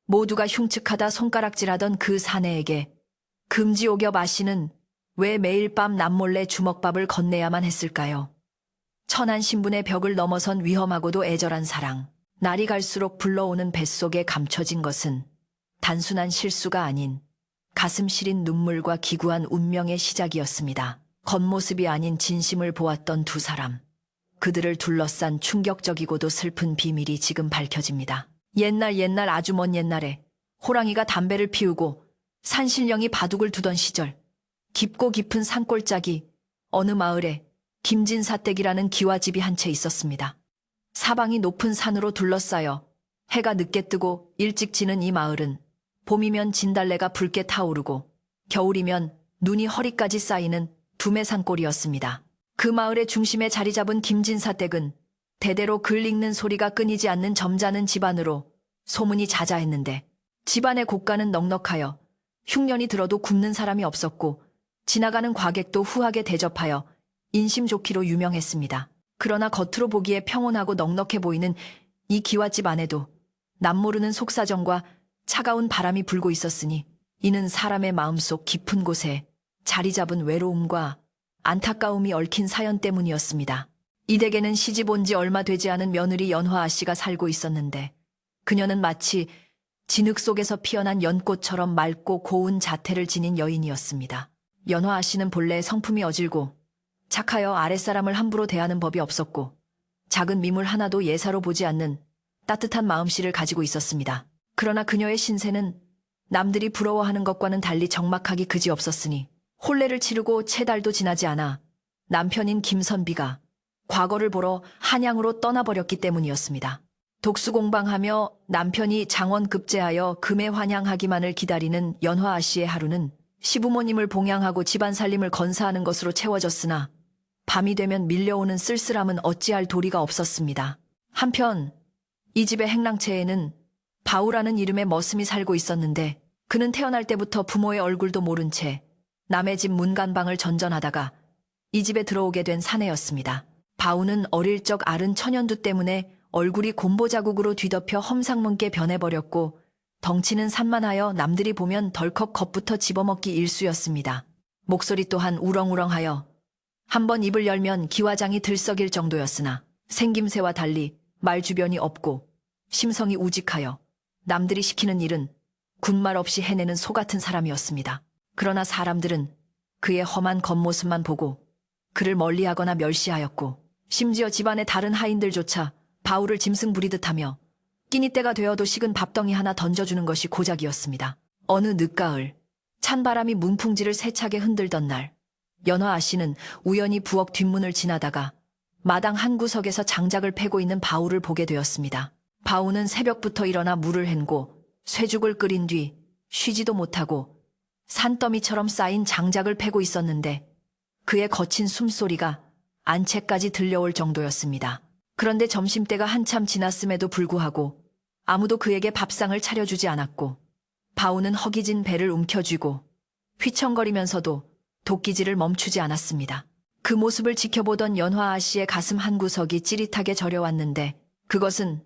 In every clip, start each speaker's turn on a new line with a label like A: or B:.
A: 모두가 흉측하다 손가락질하던 그 사내에게 금지옥엽 아씨는 왜 매일 밤 남몰래 주먹밥을 건네야만 했을까요? 천한 신분의 벽을 넘어선 위험하고도 애절한 사랑. 날이 갈수록 불러오는 뱃속에 감춰진 것은 단순한 실수가 아닌 가슴 시린 눈물과 기구한 운명의 시작이었습니다. 겉모습이 아닌 진심을 보았던 두 사람. 그들을 둘러싼 충격적이고도 슬픈 비밀이 지금 밝혀집니다. 옛날 아주 먼 옛날에 호랑이가 담배를 피우고 산신령이 바둑을 두던 시절, 깊고 깊은 산골짜기 어느 마을에 김진사댁이라는 기와집이 한 채 있었습니다. 사방이 높은 산으로 둘러싸여 해가 늦게 뜨고 일찍 지는 이 마을은 봄이면 진달래가 붉게 타오르고 겨울이면 눈이 허리까지 쌓이는 두메산골이었습니다. 그 마을의 중심에 자리 잡은 김진사댁은 대대로 글 읽는 소리가 끊이지 않는 점잖은 집안으로 소문이 자자했는데 집안의 고가는 넉넉하여 흉년이 들어도 굶는 사람이 없었고 지나가는 과객도 후하게 대접하여 인심 좋기로 유명했습니다. 그러나 겉으로 보기에 평온하고 넉넉해 보이는 이 기와집 안에도 남모르는 속사정과 차가운 바람이 불고 있었으니 이는 사람의 마음속 깊은 곳에 자리 잡은 외로움과 안타까움이 얽힌 사연 때문이었습니다. 이 댁에는 시집 온 지 얼마 되지 않은 며느리 연화아 씨가 살고 있었는데 그녀는 마치 진흙 속에서 피어난 연꽃처럼 맑고 고운 자태를 지닌 여인이었습니다. 연화아 씨는 본래 성품이 어질고 착하여 아랫사람을 함부로 대하는 법이 없었고 작은 미물 하나도 예사로 보지 않는 따뜻한 마음씨를 가지고 있었습니다. 그러나 그녀의 신세는 남들이 부러워하는 것과는 달리 적막하기 그지없었으니 혼례를 치르고 채 달도 지나지 않아 남편인 김선비가 과거를 보러 한양으로 떠나버렸기 때문이었습니다. 독수공방하며 남편이 장원급제하여 금에 환향하기만을 기다리는 연화아 씨의 하루는 시부모님을 봉양하고 집안 살림을 건사하는 것으로 채워졌으나 밤이 되면 밀려오는 쓸쓸함은 어찌할 도리가 없었습니다. 한편 이 집의 행랑채에는 바우라는 이름의 머슴이 살고 있었는데 그는 태어날 때부터 부모의 얼굴도 모른 채 남의 집 문간방을 전전하다가 이 집에 들어오게 된 사내였습니다. 바우는 어릴 적 앓은 천연두 때문에 얼굴이 곰보 자국으로 뒤덮여 험상궂게 변해버렸고 덩치는 산만하여 남들이 보면 덜컥 겁부터 집어먹기 일쑤였습니다. 목소리 또한 우렁우렁하여 한번 입을 열면 기와장이 들썩일 정도였으나 생김새와 달리 말 주변이 없고 심성이 우직하여 남들이 시키는 일은 군말 없이 해내는 소 같은 사람이었습니다. 그러나 사람들은 그의 험한 겉모습만 보고 그를 멀리하거나 멸시하였고 심지어 집안의 다른 하인들조차 바울을 짐승 부리듯 하며 끼니 때가 되어도 식은 밥덩이 하나 던져주는 것이 고작이었습니다. 어느 늦가을 찬바람이 문풍지를 세차게 흔들던 날 연화아 씨는 우연히 부엌 뒷문을 지나다가 마당 한 구석에서 장작을 패고 있는 바울을 보게 되었습니다. 바울은 새벽부터 일어나 물을 헹고 쇠죽을 끓인 뒤 쉬지도 못하고 산더미처럼 쌓인 장작을 패고 있었는데 그의 거친 숨소리가 안채까지 들려올 정도였습니다. 그런데 점심때가 한참 지났음에도 불구하고 아무도 그에게 밥상을 차려주지 않았고 바우는 허기진 배를 움켜쥐고 휘청거리면서도 도끼질을 멈추지 않았습니다. 그 모습을 지켜보던 연화아 씨의 가슴 한구석이 찌릿하게 저려왔는데 그것은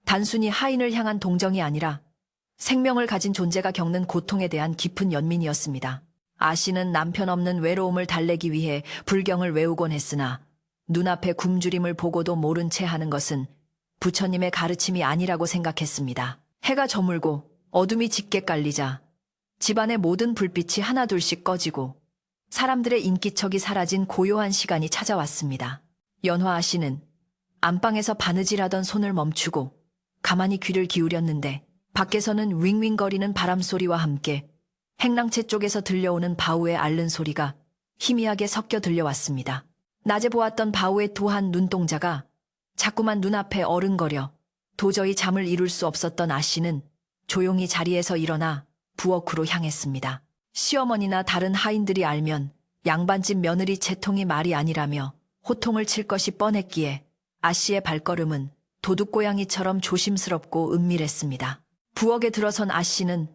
A: 단순히 하인을 향한 동정이 아니라 생명을 가진 존재가 겪는 고통에 대한 깊은 연민이었습니다. 아 씨는 남편 없는 외로움을 달래기 위해 불경을 외우곤 했으나 눈앞에 굶주림을 보고도 모른 채 하는 것은 부처님의 가르침이 아니라고 생각했습니다. 해가 저물고 어둠이 짙게 깔리자 집안의 모든 불빛이 하나둘씩 꺼지고 사람들의 인기척이 사라진 고요한 시간이 찾아왔습니다. 연화아 씨는 안방에서 바느질하던 손을 멈추고 가만히 귀를 기울였는데 밖에서는 윙윙거리는 바람소리와 함께 행랑채 쪽에서 들려오는 바우의 앓는 소리가 희미하게 섞여 들려왔습니다. 낮에 보았던 바우의 도한 눈동자가 자꾸만 눈앞에 어른거려 도저히 잠을 이룰 수 없었던 아 씨는 조용히 자리에서 일어나 부엌으로 향했습니다. 시어머니나 다른 하인들이 알면 양반집 며느리 채통이 말이 아니라며 호통을 칠 것이 뻔했기에 아 씨의 발걸음은 도둑고양이처럼 조심스럽고 은밀했습니다. 부엌에 들어선 아 씨는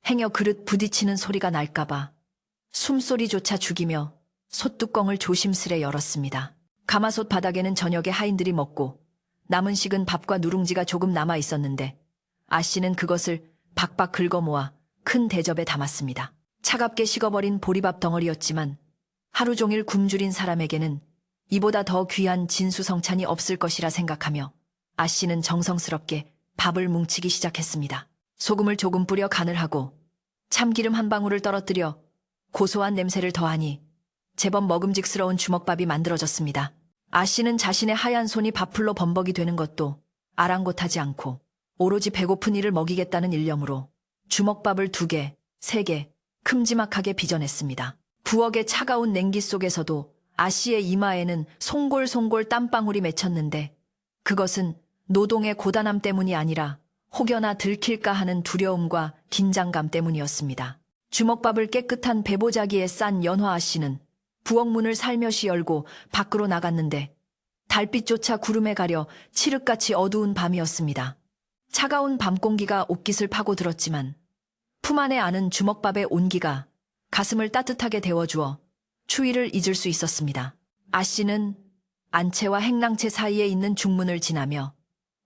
A: 행여 그릇 부딪히는 소리가 날까봐 숨소리조차 죽이며 솥뚜껑을 조심스레 열었습니다. 가마솥 바닥에는 저녁에 하인들이 먹고 남은 식은 밥과 누룽지가 조금 남아 있었는데 아 씨는 그것을 박박 긁어 모아 큰 대접에 담았습니다. 차갑게 식어버린 보리밥 덩어리였지만 하루 종일 굶주린 사람에게는 이보다 더 귀한 진수성찬이 없을 것이라 생각하며 아 씨는 정성스럽게 밥을 뭉치기 시작했습니다. 소금을 조금 뿌려 간을 하고 참기름 한 방울을 떨어뜨려 고소한 냄새를 더하니 제법 먹음직스러운 주먹밥이 만들어졌습니다. 아 씨는 자신의 하얀 손이 밥풀로 범벅이 되는 것도 아랑곳하지 않고 오로지 배고픈 이를 먹이겠다는 일념으로 주먹밥을 2개, 3개 큼지막하게 빚어냈습니다. 부엌의 차가운 냉기 속에서도 아 씨의 이마에는 송골송골 땀방울이 맺혔는데 그것은 노동의 고단함 때문이 아니라 혹여나 들킬까 하는 두려움과 긴장감 때문이었습니다. 주먹밥을 깨끗한 배보자기에 싼 연화 씨는 부엌 문을 살며시 열고 밖으로 나갔는데 달빛조차 구름에 가려 칠흑같이 어두운 밤이었습니다. 차가운 밤 공기가 옷깃을 파고들었지만 품 안에 아는 주먹밥의 온기가 가슴을 따뜻하게 데워주어 추위를 잊을 수 있었습니다. 아 씨는 안채와 행랑채 사이에 있는 중문을 지나며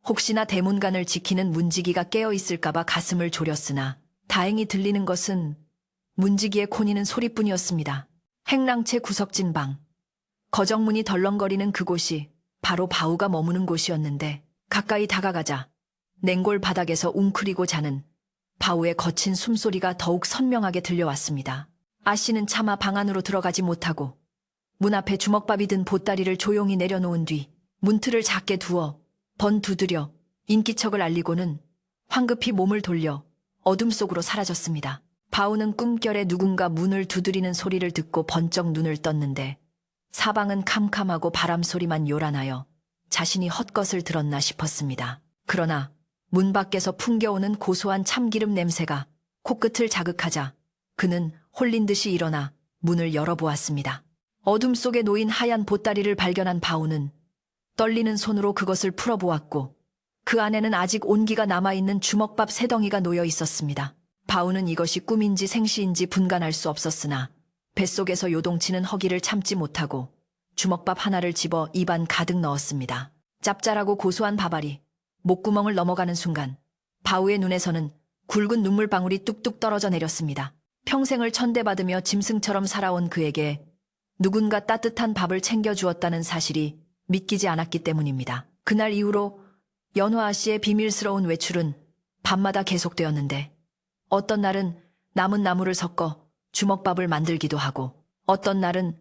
A: 혹시나 대문간을 지키는 문지기가 깨어 있을까봐 가슴을 졸였으나 다행히 들리는 것은 문지기의 코니는 소리뿐이었습니다. 행랑채 구석진 방, 거정문이 덜렁거리는 그곳이 바로 바우가 머무는 곳이었는데 가까이 다가가자 냉골 바닥에서 웅크리고 자는 바우의 거친 숨소리가 더욱 선명하게 들려왔습니다. 아 씨는 차마 방 안으로 들어가지 못하고 문 앞에 주먹밥이 든 보따리를 조용히 내려놓은 뒤 문틀을 작게 두어 번 두드려 인기척을 알리고는 황급히 몸을 돌려 어둠 속으로 사라졌습니다. 바우는 꿈결에 누군가 문을 두드리는 소리를 듣고 번쩍 눈을 떴는데 사방은 캄캄하고 바람 소리만 요란하여 자신이 헛것을 들었나 싶었습니다. 그러나 문 밖에서 풍겨오는 고소한 참기름 냄새가 코끝을 자극하자 그는 홀린 듯이 일어나 문을 열어보았습니다. 어둠 속에 놓인 하얀 보따리를 발견한 바우는 떨리는 손으로 그것을 풀어보았고 그 안에는 아직 온기가 남아있는 주먹밥 3덩이가 놓여 있었습니다. 바우는 이것이 꿈인지 생시인지 분간할 수 없었으나 뱃속에서 요동치는 허기를 참지 못하고 주먹밥 하나를 집어 입안 가득 넣었습니다. 짭짤하고 고소한 밥알이 목구멍을 넘어가는 순간 바우의 눈에서는 굵은 눈물방울이 뚝뚝 떨어져 내렸습니다. 평생을 천대받으며 짐승처럼 살아온 그에게 누군가 따뜻한 밥을 챙겨주었다는 사실이 믿기지 않았기 때문입니다. 그날 이후로 연화 씨의 비밀스러운 외출은 밤마다 계속되었는데 어떤 날은 남은 나무를 섞어 주먹밥을 만들기도 하고 어떤 날은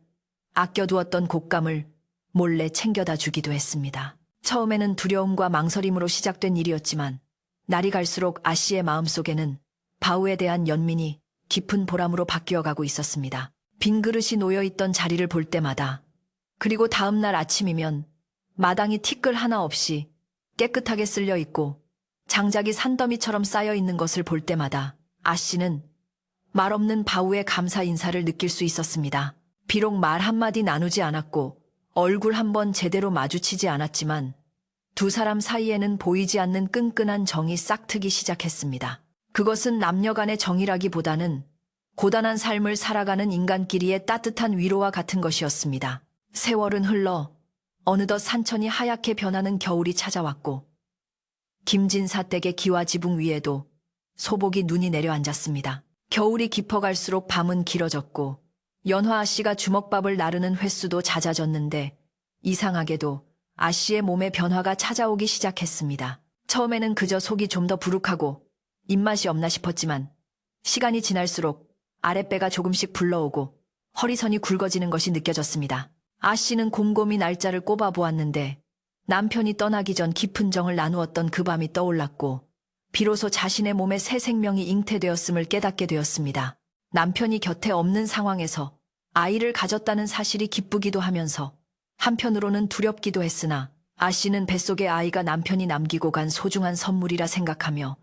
A: 아껴두었던 곶감을 몰래 챙겨다 주기도 했습니다. 처음에는 두려움과 망설임으로 시작된 일이었지만 날이 갈수록 아 씨의 마음속에는 바우에 대한 연민이 깊은 보람으로 바뀌어가고 있었습니다. 빈 그릇이 놓여있던 자리를 볼 때마다 그리고 다음 날 아침이면 마당이 티끌 하나 없이 깨끗하게 쓸려 있고 장작이 산더미처럼 쌓여 있는 것을 볼 때마다 아 씨는 말없는 바우의 감사 인사를 느낄 수 있었습니다. 비록 말 한마디 나누지 않았고 얼굴 한번 제대로 마주치지 않았지만 두 사람 사이에는 보이지 않는 끈끈한 정이 싹트기 시작했습니다. 그것은 남녀 간의 정이라기보다는 고단한 삶을 살아가는 인간끼리의 따뜻한 위로와 같은 것이었습니다. 세월은 흘러 어느덧 산천이 하얗게 변하는 겨울이 찾아왔고 김진사 댁의 기와 지붕 위에도 소복이 눈이 내려앉았습니다. 겨울이 깊어갈수록 밤은 길어졌고 연화 아씨가 주먹밥을 나르는 횟수도 잦아졌는데 이상하게도 아씨의 몸에 변화가 찾아오기 시작했습니다. 처음에는 그저 속이 좀 더 부룩하고 입맛이 없나 싶었지만 시간이 지날수록 아랫배가 조금씩 불러오고 허리선이 굵어지는 것이 느껴졌습니다. 아씨는 곰곰이 날짜를 꼽아보았는데 남편이 떠나기 전 깊은 정을 나누었던 그 밤이 떠올랐고 비로소 자신의 몸에 새 생명이 잉태되었음을 깨닫게 되었습니다. 남편이 곁에 없는 상황에서 아이를 가졌다는 사실이 기쁘기도 하면서 한편으로는 두렵기도 했으나 아씨는 뱃속의 아이가 남편이 남기고 간 소중한 선물이라 생각하며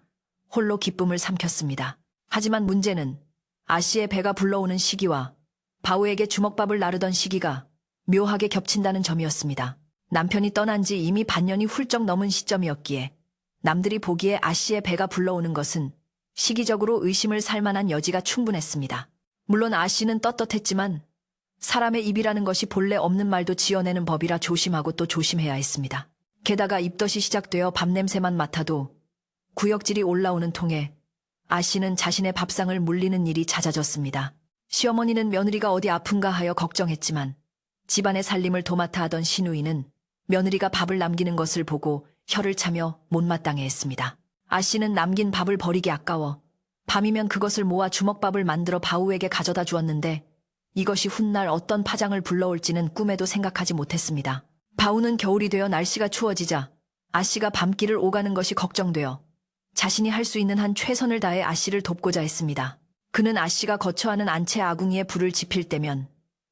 A: 홀로 기쁨을 삼켰습니다. 하지만 문제는 아씨의 배가 불러오는 시기와 바우에게 주먹밥을 나르던 시기가 묘하게 겹친다는 점이었습니다. 남편이 떠난 지 이미 반년이 훌쩍 넘은 시점이었기에 남들이 보기에 아씨의 배가 불러오는 것은 시기적으로 의심을 살 만한 여지가 충분했습니다. 물론 아씨는 떳떳했지만 사람의 입이라는 것이 본래 없는 말도 지어내는 법이라 조심하고 또 조심해야 했습니다. 게다가 입덧이 시작되어 밥냄새만 맡아도 구역질이 올라오는 통에 아씨는 자신의 밥상을 물리는 일이 잦아졌습니다. 시어머니는 며느리가 어디 아픈가 하여 걱정했지만 집안의 살림을 도맡아 하던 시누이는 며느리가 밥을 남기는 것을 보고 혀를 차며 못마땅해 했습니다. 아씨는 남긴 밥을 버리기 아까워 밤이면 그것을 모아 주먹밥을 만들어 바우에게 가져다 주었는데 이것이 훗날 어떤 파장을 불러올지는 꿈에도 생각하지 못했습니다. 바우는 겨울이 되어 날씨가 추워지자 아씨가 밤길을 오가는 것이 걱정되어 자신이 할 수 있는 한 최선을 다해 아씨를 돕고자 했습니다. 그는 아씨가 거처하는 안채 아궁이에 불을 지필 때면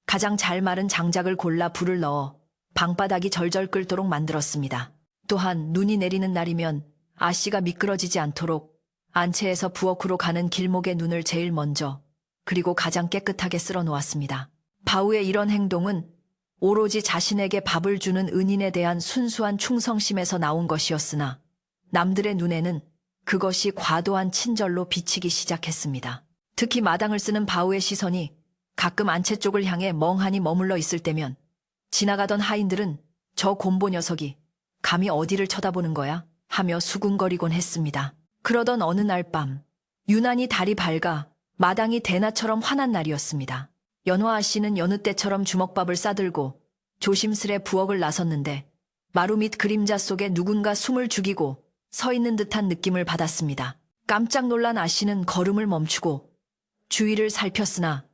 A: 가장 잘 마른 장작을 골라 불을 넣어 방바닥이 절절 끓도록 만들었습니다. 또한 눈이 내리는 날이면 아씨가 미끄러지지 않도록 안채에서 부엌으로 가는 길목의 눈을 제일 먼저 그리고 가장 깨끗하게 쓸어 놓았습니다. 바우의 이런 행동은 오로지 자신에게 밥을 주는 은인에 대한 순수한 충성심에서 나온 것이었으나 남들의 눈에는 그것이 과도한 친절로 비치기 시작했습니다. 특히 마당을 쓰는 바우의 시선이 가끔 안채 쪽을 향해 멍하니 머물러 있을 때면 지나가던 하인들은 저 곰보 녀석이 감히 어디를 쳐다보는 거야? 하며 수군거리곤 했습니다. 그러던 어느 날 밤 유난히 달이 밝아 마당이 대낮처럼 환한 날이었습니다. 연화 아씨는 여느 때처럼 주먹밥을 싸들고 조심스레 부엌을 나섰는데 마루 밑 그림자 속에 누군가 숨을 죽이고 서 있는 듯한 느낌을 받았습니다. 깜짝 놀란 아씨는 걸음을 멈추고 주위를 살폈으나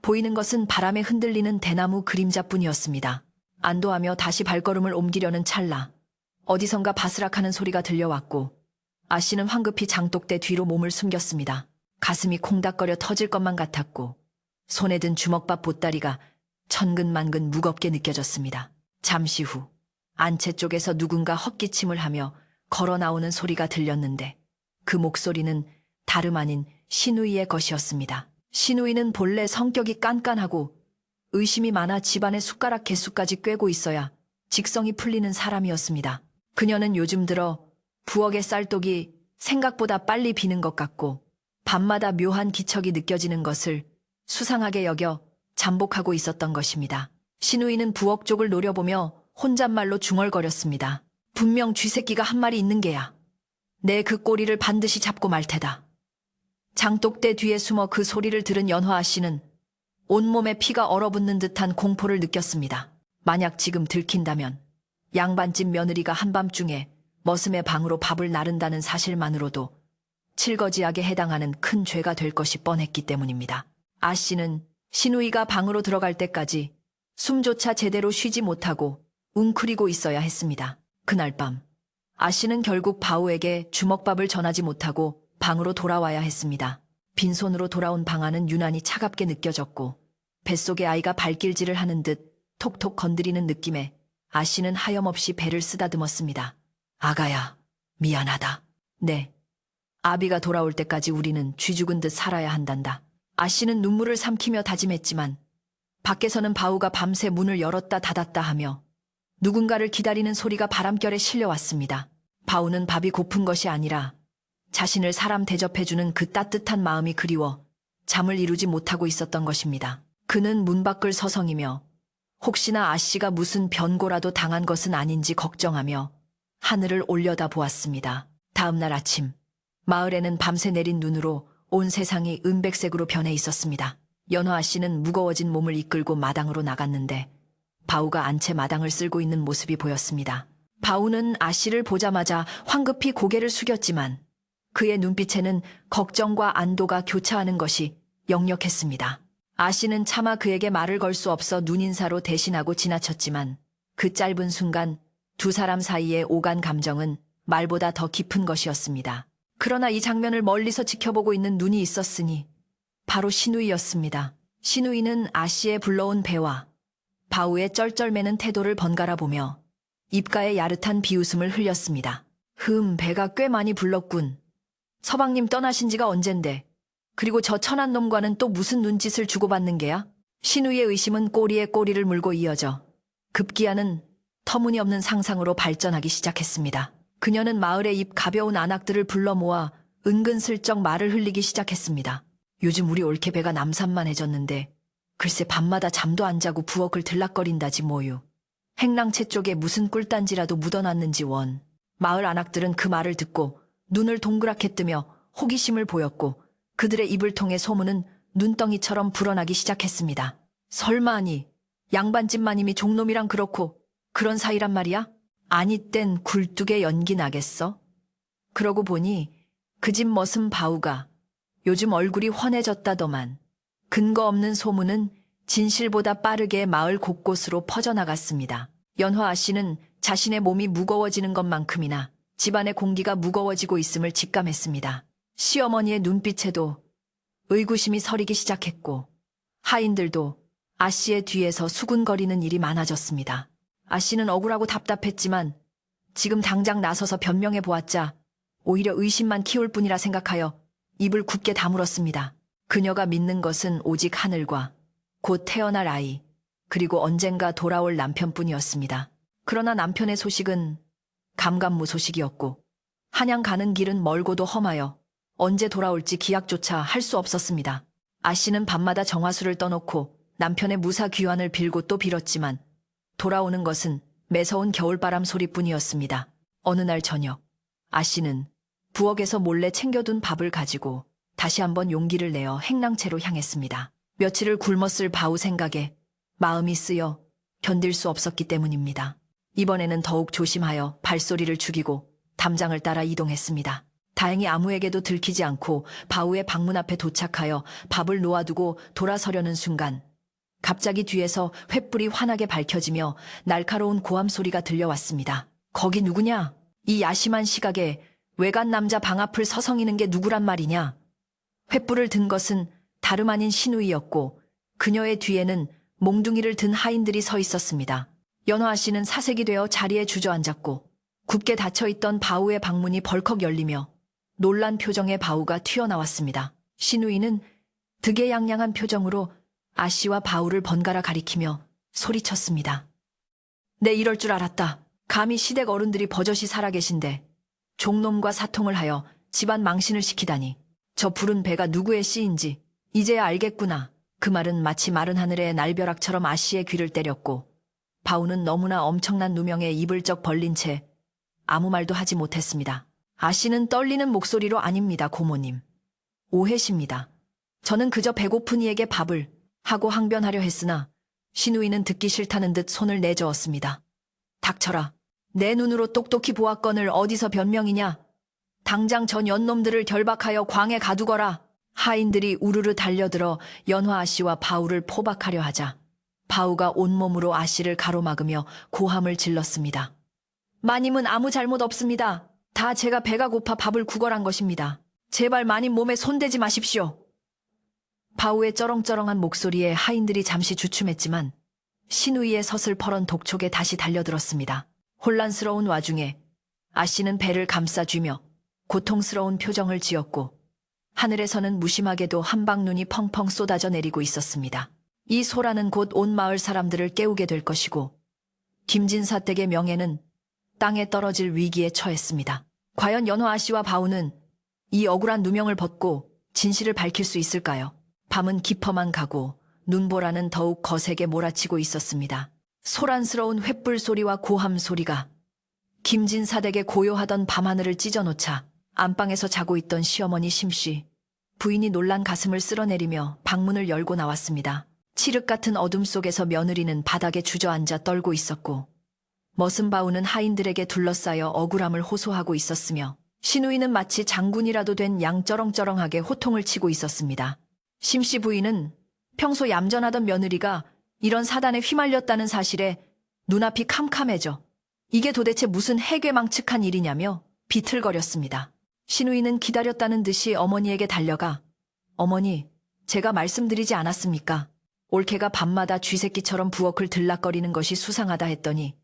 A: 보이는 것은 바람에 흔들리는 대나무 그림자뿐이었습니다. 안도하며 다시 발걸음을 옮기려는 찰나 어디선가 바스락하는 소리가 들려왔고 아씨는 황급히 장독대 뒤로 몸을 숨겼습니다. 가슴이 콩닥거려 터질 것만 같았고 손에 든 주먹밥 보따리가 천근만근 무겁게 느껴졌습니다. 잠시 후 안채 쪽에서 누군가 헛기침을 하며 걸어 나오는 소리가 들렸는데 그 목소리는 다름 아닌 시누이의 것이었습니다. 시누이는 본래 성격이 깐깐하고 의심이 많아 집안의 숟가락 개수까지 꿰고 있어야 직성이 풀리는 사람이었습니다. 그녀는 요즘 들어 부엌의 쌀독이 생각보다 빨리 비는 것 같고 밤마다 묘한 기척이 느껴지는 것을 수상하게 여겨 잠복하고 있었던 것입니다. 시누이는 부엌 쪽을 노려보며 혼잣말로 중얼거렸습니다. 분명 쥐새끼가 한 마리 있는 게야. 내 그 꼬리를 반드시 잡고 말 테다. 장독대 뒤에 숨어 그 소리를 들은 연화아 씨는 온몸에 피가 얼어붙는 듯한 공포를 느꼈습니다. 만약 지금 들킨다면 양반집 며느리가 한밤중에 머슴의 방으로 밥을 나른다는 사실만으로도 칠거지약에 해당하는 큰 죄가 될 것이 뻔했기 때문입니다. 아 씨는 시누이가 방으로 들어갈 때까지 숨조차 제대로 쉬지 못하고 웅크리고 있어야 했습니다. 그날 밤 아 씨는 결국 바우에게 주먹밥을 전하지 못하고 방으로 돌아와야 했습니다. 빈손으로 돌아온 방안은 유난히 차갑게 느껴졌고 뱃속에 아이가 발길질을 하는 듯 톡톡 건드리는 느낌에 아 씨는 하염없이 배를 쓰다듬었습니다. 아가야, 미안하다. 네. 아비가 돌아올 때까지 우리는 쥐 죽은 듯 살아야 한단다. 아 씨는 눈물을 삼키며 다짐했지만 밖에서는 바우가 밤새 문을 열었다 닫았다 하며 누군가를 기다리는 소리가 바람결에 실려왔습니다. 바우는 밥이 고픈 것이 아니라 자신을 사람 대접해주는 그 따뜻한 마음이 그리워 잠을 이루지 못하고 있었던 것입니다. 그는 문 밖을 서성이며 혹시나 아씨가 무슨 변고라도 당한 것은 아닌지 걱정하며 하늘을 올려다 보았습니다. 다음 날 아침 마을에는 밤새 내린 눈으로 온 세상이 은백색으로 변해 있었습니다. 연화 씨는 무거워진 몸을 이끌고 마당으로 나갔는데 바우가 안채 마당을 쓸고 있는 모습이 보였습니다. 바우는 아씨를 보자마자 황급히 고개를 숙였지만 그의 눈빛에는 걱정과 안도가 교차하는 것이 역력했습니다. 아씨는 차마 그에게 말을 걸 수 없어 눈인사로 대신하고 지나쳤지만 그 짧은 순간 두 사람 사이에 오간 감정은 말보다 더 깊은 것이었습니다. 그러나 이 장면을 멀리서 지켜보고 있는 눈이 있었으니 바로 시누이였습니다. 시누이는 아씨의 불러온 배와 바우의 쩔쩔매는 태도를 번갈아 보며 입가에 야릇한 비웃음을 흘렸습니다. 배가 꽤 많이 불렀군. 서방님 떠나신 지가 언젠데. 그리고 저 천한 놈과는 또 무슨 눈짓을 주고받는 게야? 시누이의 의심은 꼬리에 꼬리를 물고 이어져 급기야는 터무니없는 상상으로 발전하기 시작했습니다. 그녀는 마을의 입 가벼운 안악들을 불러 모아 은근슬쩍 말을 흘리기 시작했습니다. 요즘 우리 올케 배가 남산만해졌는데 글쎄 밤마다 잠도 안 자고 부엌을 들락거린다지 뭐유. 행랑채 쪽에 무슨 꿀단지라도 묻어놨는지 원. 마을 안악들은 그 말을 듣고 눈을 동그랗게 뜨며 호기심을 보였고 그들의 입을 통해 소문은 눈덩이처럼 불어나기 시작했습니다. 설마니 양반집 마님이 종놈이랑 그렇고 그런 사이란 말이야? 아니 땐 굴뚝에 연기 나겠어? 그러고 보니 그 집 머슴 바우가 요즘 얼굴이 훤해졌다더만. 근거 없는 소문은 진실보다 빠르게 마을 곳곳으로 퍼져나갔습니다. 연화 아씨는 자신의 몸이 무거워지는 것만큼이나 집안의 공기가 무거워지고 있음을 직감했습니다. 시어머니의 눈빛에도 의구심이 서리기 시작했고 하인들도 아씨의 뒤에서 수군거리는 일이 많아졌습니다. 아씨는 억울하고 답답했지만 지금 당장 나서서 변명해 보았자 오히려 의심만 키울 뿐이라 생각하여 입을 굳게 다물었습니다. 그녀가 믿는 것은 오직 하늘과 곧 태어날 아이, 그리고 언젠가 돌아올 남편뿐이었습니다. 그러나 남편의 소식은 감감무소식이었고 한양 가는 길은 멀고도 험하여 언제 돌아올지 기약조차 할 수 없었습니다. 아씨는 밤마다 정화수를 떠놓고 남편의 무사 귀환을 빌고 또 빌었지만 돌아오는 것은 매서운 겨울바람 소리뿐이었습니다. 어느 날 저녁, 아씨는 부엌에서 몰래 챙겨둔 밥을 가지고 다시 한번 용기를 내어 행랑채로 향했습니다. 며칠을 굶었을 바우 생각에 마음이 쓰여 견딜 수 없었기 때문입니다. 이번에는 더욱 조심하여 발소리를 죽이고 담장을 따라 이동했습니다. 다행히 아무에게도 들키지 않고 바우의 방문 앞에 도착하여 밥을 놓아두고 돌아서려는 순간 갑자기 뒤에서 횃불이 환하게 밝혀지며 날카로운 고함 소리가 들려왔습니다. 거기 누구냐? 이 야심한 시각에 외간 남자 방 앞을 서성이는 게 누구란 말이냐? 횃불을 든 것은 다름 아닌 신우이였고 그녀의 뒤에는 몽둥이를 든 하인들이 서 있었습니다. 연화 씨는 사색이 되어 자리에 주저앉았고 굳게 닫혀있던 바우의 방문이 벌컥 열리며 놀란 표정의 바우가 튀어나왔습니다. 신우이는 득에양양한 표정으로 아씨와 바우를 번갈아 가리키며 소리쳤습니다. 내 이럴 줄 알았다. 감히 시댁 어른들이 버젓이 살아계신데 종놈과 사통을 하여 집안 망신을 시키다니. 저 푸른 배가 누구의 씨인지 이제야 알겠구나. 그 말은 마치 마른 하늘의 날벼락처럼 아씨의 귀를 때렸고 바우는 너무나 엄청난 누명에 입을 쩍 벌린 채 아무 말도 하지 못했습니다. 아씨는 떨리는 목소리로 아닙니다, 고모님. 오해십니다. 저는 그저 배고픈 이에게 밥을 하고 항변하려 했으나 신우이는 듣기 싫다는 듯 손을 내저었습니다. 닥쳐라. 내 눈으로 똑똑히 보았건을 어디서 변명이냐. 당장 전 연놈들을 결박하여 광에 가두거라. 하인들이 우르르 달려들어 연화 아씨와 바우를 포박하려 하자 바우가 온몸으로 아씨를 가로막으며 고함을 질렀습니다. 마님은 아무 잘못 없습니다. 다 제가 배가 고파 밥을 구걸한 것입니다. 제발 마님 몸에 손대지 마십시오. 바우의 쩌렁쩌렁한 목소리에 하인들이 잠시 주춤했지만 신우이의 서슬퍼런 독촉에 다시 달려들었습니다. 혼란스러운 와중에 아씨는 배를 감싸쥐며 고통스러운 표정을 지었고 하늘에서는 무심하게도 한방눈이 펑펑 쏟아져 내리고 있었습니다. 이 소라는 곧 온 마을 사람들을 깨우게 될 것이고 김진사 댁의 명예는 땅에 떨어질 위기에 처했습니다. 과연 연화 아씨와 바우는 이 억울한 누명을 벗고 진실을 밝힐 수 있을까요? 밤은 깊어만 가고 눈보라는 더욱 거세게 몰아치고 있었습니다. 소란스러운 횃불 소리와 고함 소리가 김진사 댁의 고요하던 밤하늘을 찢어놓자 안방에서 자고 있던 시어머니 심씨, 부인이 놀란 가슴을 쓸어내리며 방문을 열고 나왔습니다. 칠흑 같은 어둠 속에서 며느리는 바닥에 주저앉아 떨고 있었고 머슴 바우는 하인들에게 둘러싸여 억울함을 호소하고 있었으며 신우이는 마치 장군이라도 된 양 쩌렁쩌렁하게 호통을 치고 있었습니다. 심씨 부인은 평소 얌전하던 며느리가 이런 사단에 휘말렸다는 사실에 눈앞이 캄캄해져 이게 도대체 무슨 해괴망측한 일이냐며 비틀거렸습니다. 신우이는 기다렸다는 듯이 어머니에게 달려가 어머니, 제가 말씀드리지 않았습니까? 올케가 밤마다 쥐새끼처럼 부엌을 들락거리는 것이 수상하다 했더니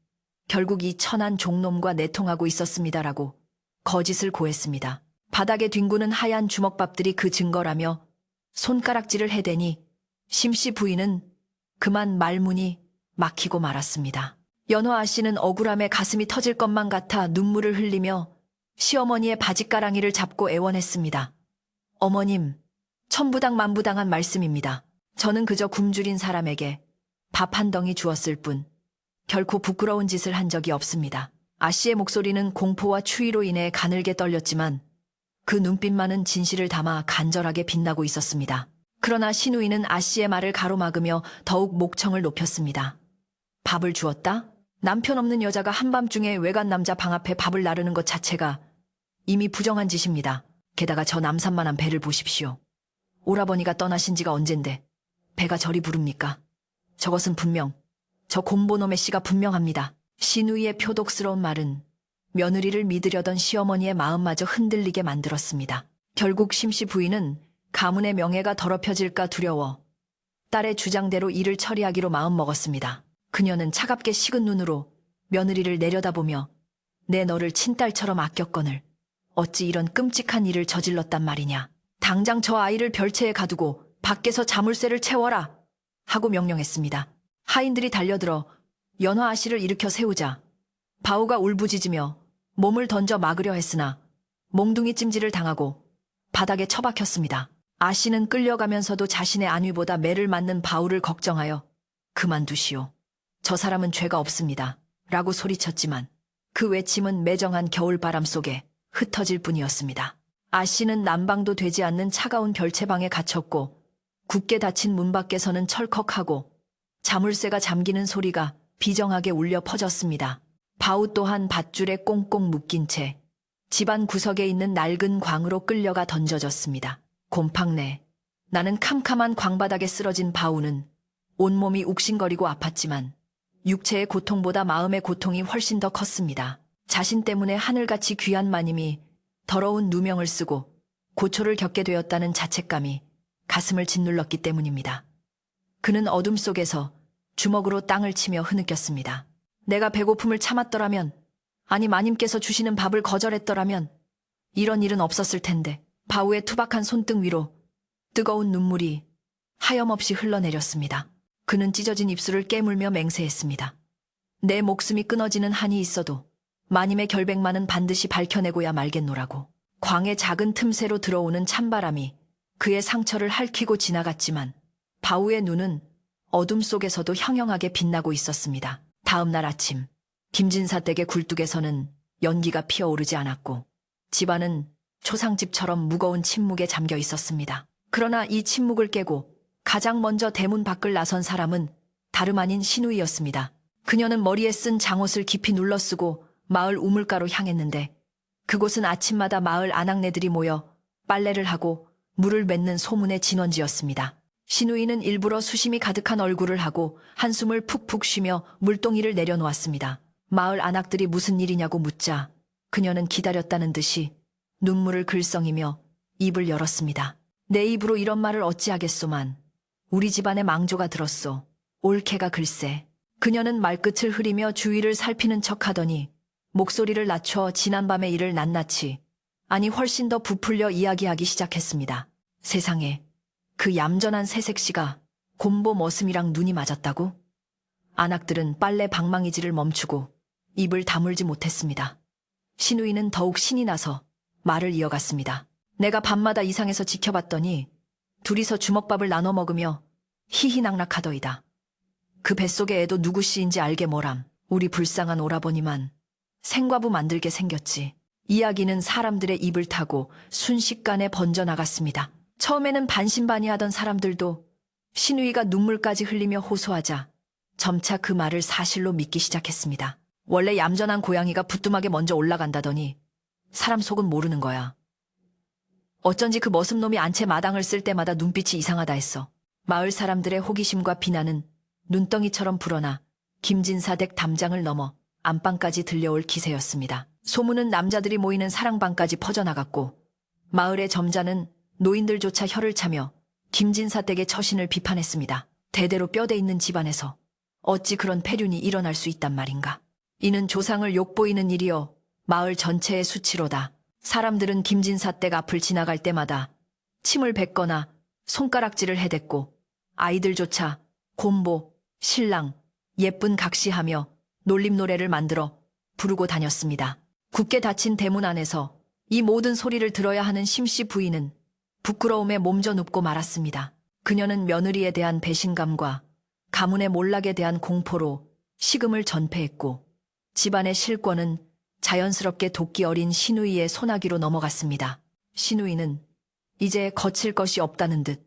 A: 결국 이 천한 종놈과 내통하고 있었습니다라고 거짓을 고했습니다. 바닥에 뒹구는 하얀 주먹밥들이 그 증거라며 손가락질을 해대니 심씨 부인은 그만 말문이 막히고 말았습니다. 연화 아씨는 억울함에 가슴이 터질 것만 같아 눈물을 흘리며 시어머니의 바짓가랑이를 잡고 애원했습니다. 어머님, 천부당만부당한 말씀입니다. 저는 그저 굶주린 사람에게 밥 한 덩이 주었을 뿐 결코 부끄러운 짓을 한 적이 없습니다. 아씨의 목소리는 공포와 추위로 인해 가늘게 떨렸지만 그 눈빛만은 진실을 담아 간절하게 빛나고 있었습니다. 그러나 신우이는 아 씨의 말을 가로막으며 더욱 목청을 높였습니다. 밥을 주었다? 남편 없는 여자가 한밤중에 외간 남자 방 앞에 밥을 나르는 것 자체가 이미 부정한 짓입니다. 게다가 저 남산만한 배를 보십시오. 오라버니가 떠나신 지가 언젠데 배가 저리 부릅니까? 저것은 분명 저 곰보놈의 씨가 분명합니다. 신우이의 표독스러운 말은 며느리를 믿으려던 시어머니의 마음마저 흔들리게 만들었습니다. 결국 심씨 부인은 가문의 명예가 더럽혀질까 두려워 딸의 주장대로 일을 처리하기로 마음먹었습니다. 그녀는 차갑게 식은 눈으로 며느리를 내려다보며 내 너를 친딸처럼 아꼈거늘 어찌 이런 끔찍한 일을 저질렀단 말이냐. 당장 저 아이를 별채에 가두고 밖에서 자물쇠를 채워라 하고 명령했습니다. 하인들이 달려들어 연화 아씨를 일으켜 세우자 바우가 울부짖으며 몸을 던져 막으려 했으나 몽둥이 찜질을 당하고 바닥에 처박혔습니다. 아씨는 끌려가면서도 자신의 안위보다 매를 맞는 바우를 걱정하여 그만두시오. 저 사람은 죄가 없습니다. 라고 소리쳤지만 그 외침은 매정한 겨울바람 속에 흩어질 뿐이었습니다. 아씨는 난방도 되지 않는 차가운 별채방에 갇혔고 굳게 닫힌 문 밖에서는 철컥하고 자물쇠가 잠기는 소리가 비정하게 울려 퍼졌습니다. 바우 또한 밧줄에 꽁꽁 묶인 채 집안 구석에 있는 낡은 광으로 끌려가 던져졌습니다. 곰팡 내 나는 캄캄한 광바닥에 쓰러진 바우는 온몸이 욱신거리고 아팠지만 육체의 고통보다 마음의 고통이 훨씬 더 컸습니다. 자신 때문에 하늘같이 귀한 마님이 더러운 누명을 쓰고 고초를 겪게 되었다는 자책감이 가슴을 짓눌렀기 때문입니다. 그는 어둠 속에서 주먹으로 땅을 치며 흐느꼈습니다. 내가 배고픔을 참았더라면, 아니 마님께서 주시는 밥을 거절했더라면 이런 일은 없었을 텐데. 바우의 투박한 손등 위로 뜨거운 눈물이 하염없이 흘러내렸습니다. 그는 찢어진 입술을 깨물며 맹세했습니다. 내 목숨이 끊어지는 한이 있어도 마님의 결백만은 반드시 밝혀내고야 말겠노라고. 광의 작은 틈새로 들어오는 찬바람이 그의 상처를 핥히고 지나갔지만 바우의 눈은 어둠 속에서도 형형하게 빛나고 있었습니다. 다음 날 아침, 김진사 댁의 굴뚝에서는 연기가 피어오르지 않았고 집안은 초상집처럼 무거운 침묵에 잠겨 있었습니다. 그러나 이 침묵을 깨고 가장 먼저 대문 밖을 나선 사람은 다름 아닌 신우이였습니다. 그녀는 머리에 쓴 장옷을 깊이 눌러쓰고 마을 우물가로 향했는데 그곳은 아침마다 마을 아낙네들이 모여 빨래를 하고 물을 맺는 소문의 진원지였습니다. 신우이는 일부러 수심이 가득한 얼굴을 하고 한숨을 푹푹 쉬며 물동이를 내려놓았습니다. 마을 아낙들이 무슨 일이냐고 묻자 그녀는 기다렸다는 듯이 눈물을 글썽이며 입을 열었습니다. 내 입으로 이런 말을 어찌하겠소만 우리 집안에 망조가 들었소. 옳게가 글쎄. 그녀는 말끝을 흐리며 주위를 살피는 척하더니 목소리를 낮춰 지난밤의 일을 낱낱이, 아니 훨씬 더 부풀려 이야기하기 시작했습니다. 세상에, 그 얌전한 새색시가 곰보 머슴이랑 눈이 맞았다고? 안악들은 빨래 방망이질을 멈추고 입을 다물지 못했습니다. 신우이는 더욱 신이 나서 말을 이어갔습니다. 내가 밤마다 이상해서 지켜봤더니 둘이서 주먹밥을 나눠 먹으며 희희낙낙하더이다. 그 뱃속의 애도 누구 씨인지 알게 뭐람. 우리 불쌍한 오라버니만 생과부 만들게 생겼지. 이야기는 사람들의 입을 타고 순식간에 번져나갔습니다. 처음에는 반신반의하던 사람들도 신우이가 눈물까지 흘리며 호소하자 점차 그 말을 사실로 믿기 시작했습니다. 원래 얌전한 고양이가 부뚜막에 먼저 올라간다더니 사람 속은 모르는 거야. 어쩐지 그 머슴놈이 안채 마당을 쓸 때마다 눈빛이 이상하다 했어. 마을 사람들의 호기심과 비난은 눈덩이처럼 불어나 김진사 댁 담장을 넘어 안방까지 들려올 기세였습니다. 소문은 남자들이 모이는 사랑방까지 퍼져나갔고 마을의 점자는 노인들조차 혀를 차며 김진사 댁의 처신을 비판했습니다. 대대로 뼈대 있는 집안에서 어찌 그런 폐륜이 일어날 수 있단 말인가. 이는 조상을 욕보이는 일이여 마을 전체의 수치로다. 사람들은 김진사 댁 앞을 지나갈 때마다 침을 뱉거나 손가락질을 해댔고 아이들조차 곰보, 신랑, 예쁜 각시하며 놀림노래를 만들어 부르고 다녔습니다. 굳게 닫힌 대문 안에서 이 모든 소리를 들어야 하는 심씨 부인은 부끄러움에 몸져 눕고 말았습니다. 그녀는 며느리에 대한 배신감과 가문의 몰락에 대한 공포로 식음을 전폐했고 집안의 실권은 자연스럽게 도끼 어린 신우이의 손아귀로 넘어갔습니다. 신우이는 이제 거칠 것이 없다는 듯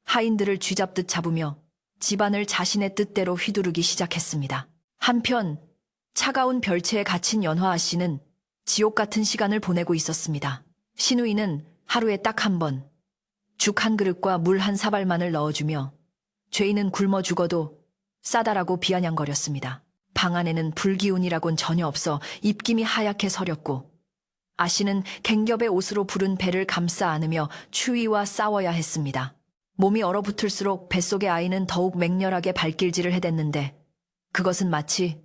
A: 하인들을 쥐잡듯 잡으며 집안을 자신의 뜻대로 휘두르기 시작했습니다. 한편 차가운 별채에 갇힌 연화 씨는 지옥 같은 시간을 보내고 있었습니다. 신우이는 하루에 딱 한 번 죽 한 그릇과 물 한 사발만을 넣어주며 죄인은 굶어 죽어도 싸다라고 비아냥거렸습니다. 방 안에는 불기운이라곤 전혀 없어 입김이 하얗게 서렸고 아씨는 갱겹의 옷으로 부른 배를 감싸 안으며 추위와 싸워야 했습니다. 몸이 얼어붙을수록 뱃속의 아이는 더욱 맹렬하게 발길질을 해댔는데 그것은 마치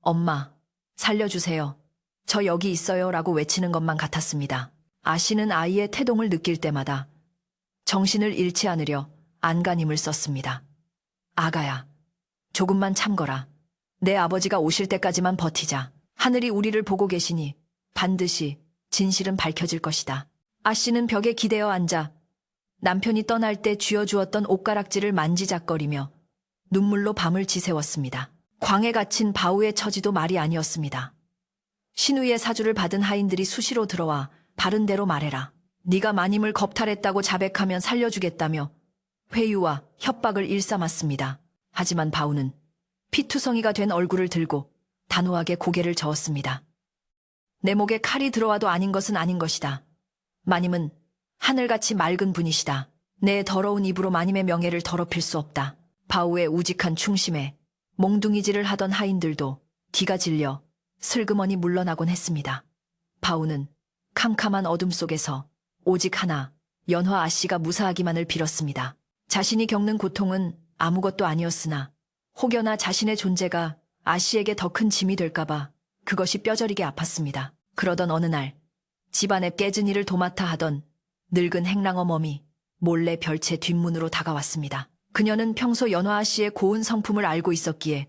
A: 엄마, 살려주세요. 저 여기 있어요 라고 외치는 것만 같았습니다. 아씨는 아이의 태동을 느낄 때마다 정신을 잃지 않으려 안간힘을 썼습니다. 아가야, 조금만 참거라. 내 아버지가 오실 때까지만 버티자. 하늘이 우리를 보고 계시니 반드시 진실은 밝혀질 것이다. 아씨는 벽에 기대어 앉아 남편이 떠날 때 쥐어주었던 옷가락질을 만지작거리며 눈물로 밤을 지새웠습니다. 광에 갇힌 바우의 처지도 말이 아니었습니다. 신우이의 사주를 받은 하인들이 수시로 들어와 바른 대로 말해라. 네가 마님을 겁탈했다고 자백하면 살려주겠다며 회유와 협박을 일삼았습니다. 하지만 바우는 피투성이가 된 얼굴을 들고 단호하게 고개를 저었습니다. 내 목에 칼이 들어와도 아닌 것은 아닌 것이다. 마님은 하늘같이 맑은 분이시다. 내 더러운 입으로 마님의 명예를 더럽힐 수 없다. 바우의 우직한 충심에 몽둥이질을 하던 하인들도 기가 질려 슬그머니 물러나곤 했습니다. 바우는 캄캄한 어둠 속에서 오직 하나, 연화 아씨가 무사하기만을 빌었습니다. 자신이 겪는 고통은 아무것도 아니었으나 혹여나 자신의 존재가 아씨에게 더 큰 짐이 될까봐 그것이 뼈저리게 아팠습니다. 그러던 어느 날 집안의 깨진 일을 도맡아 하던 늙은 행랑어 멈이 몰래 별채 뒷문으로 다가왔습니다. 그녀는 평소 연화 씨의 고운 성품을 알고 있었기에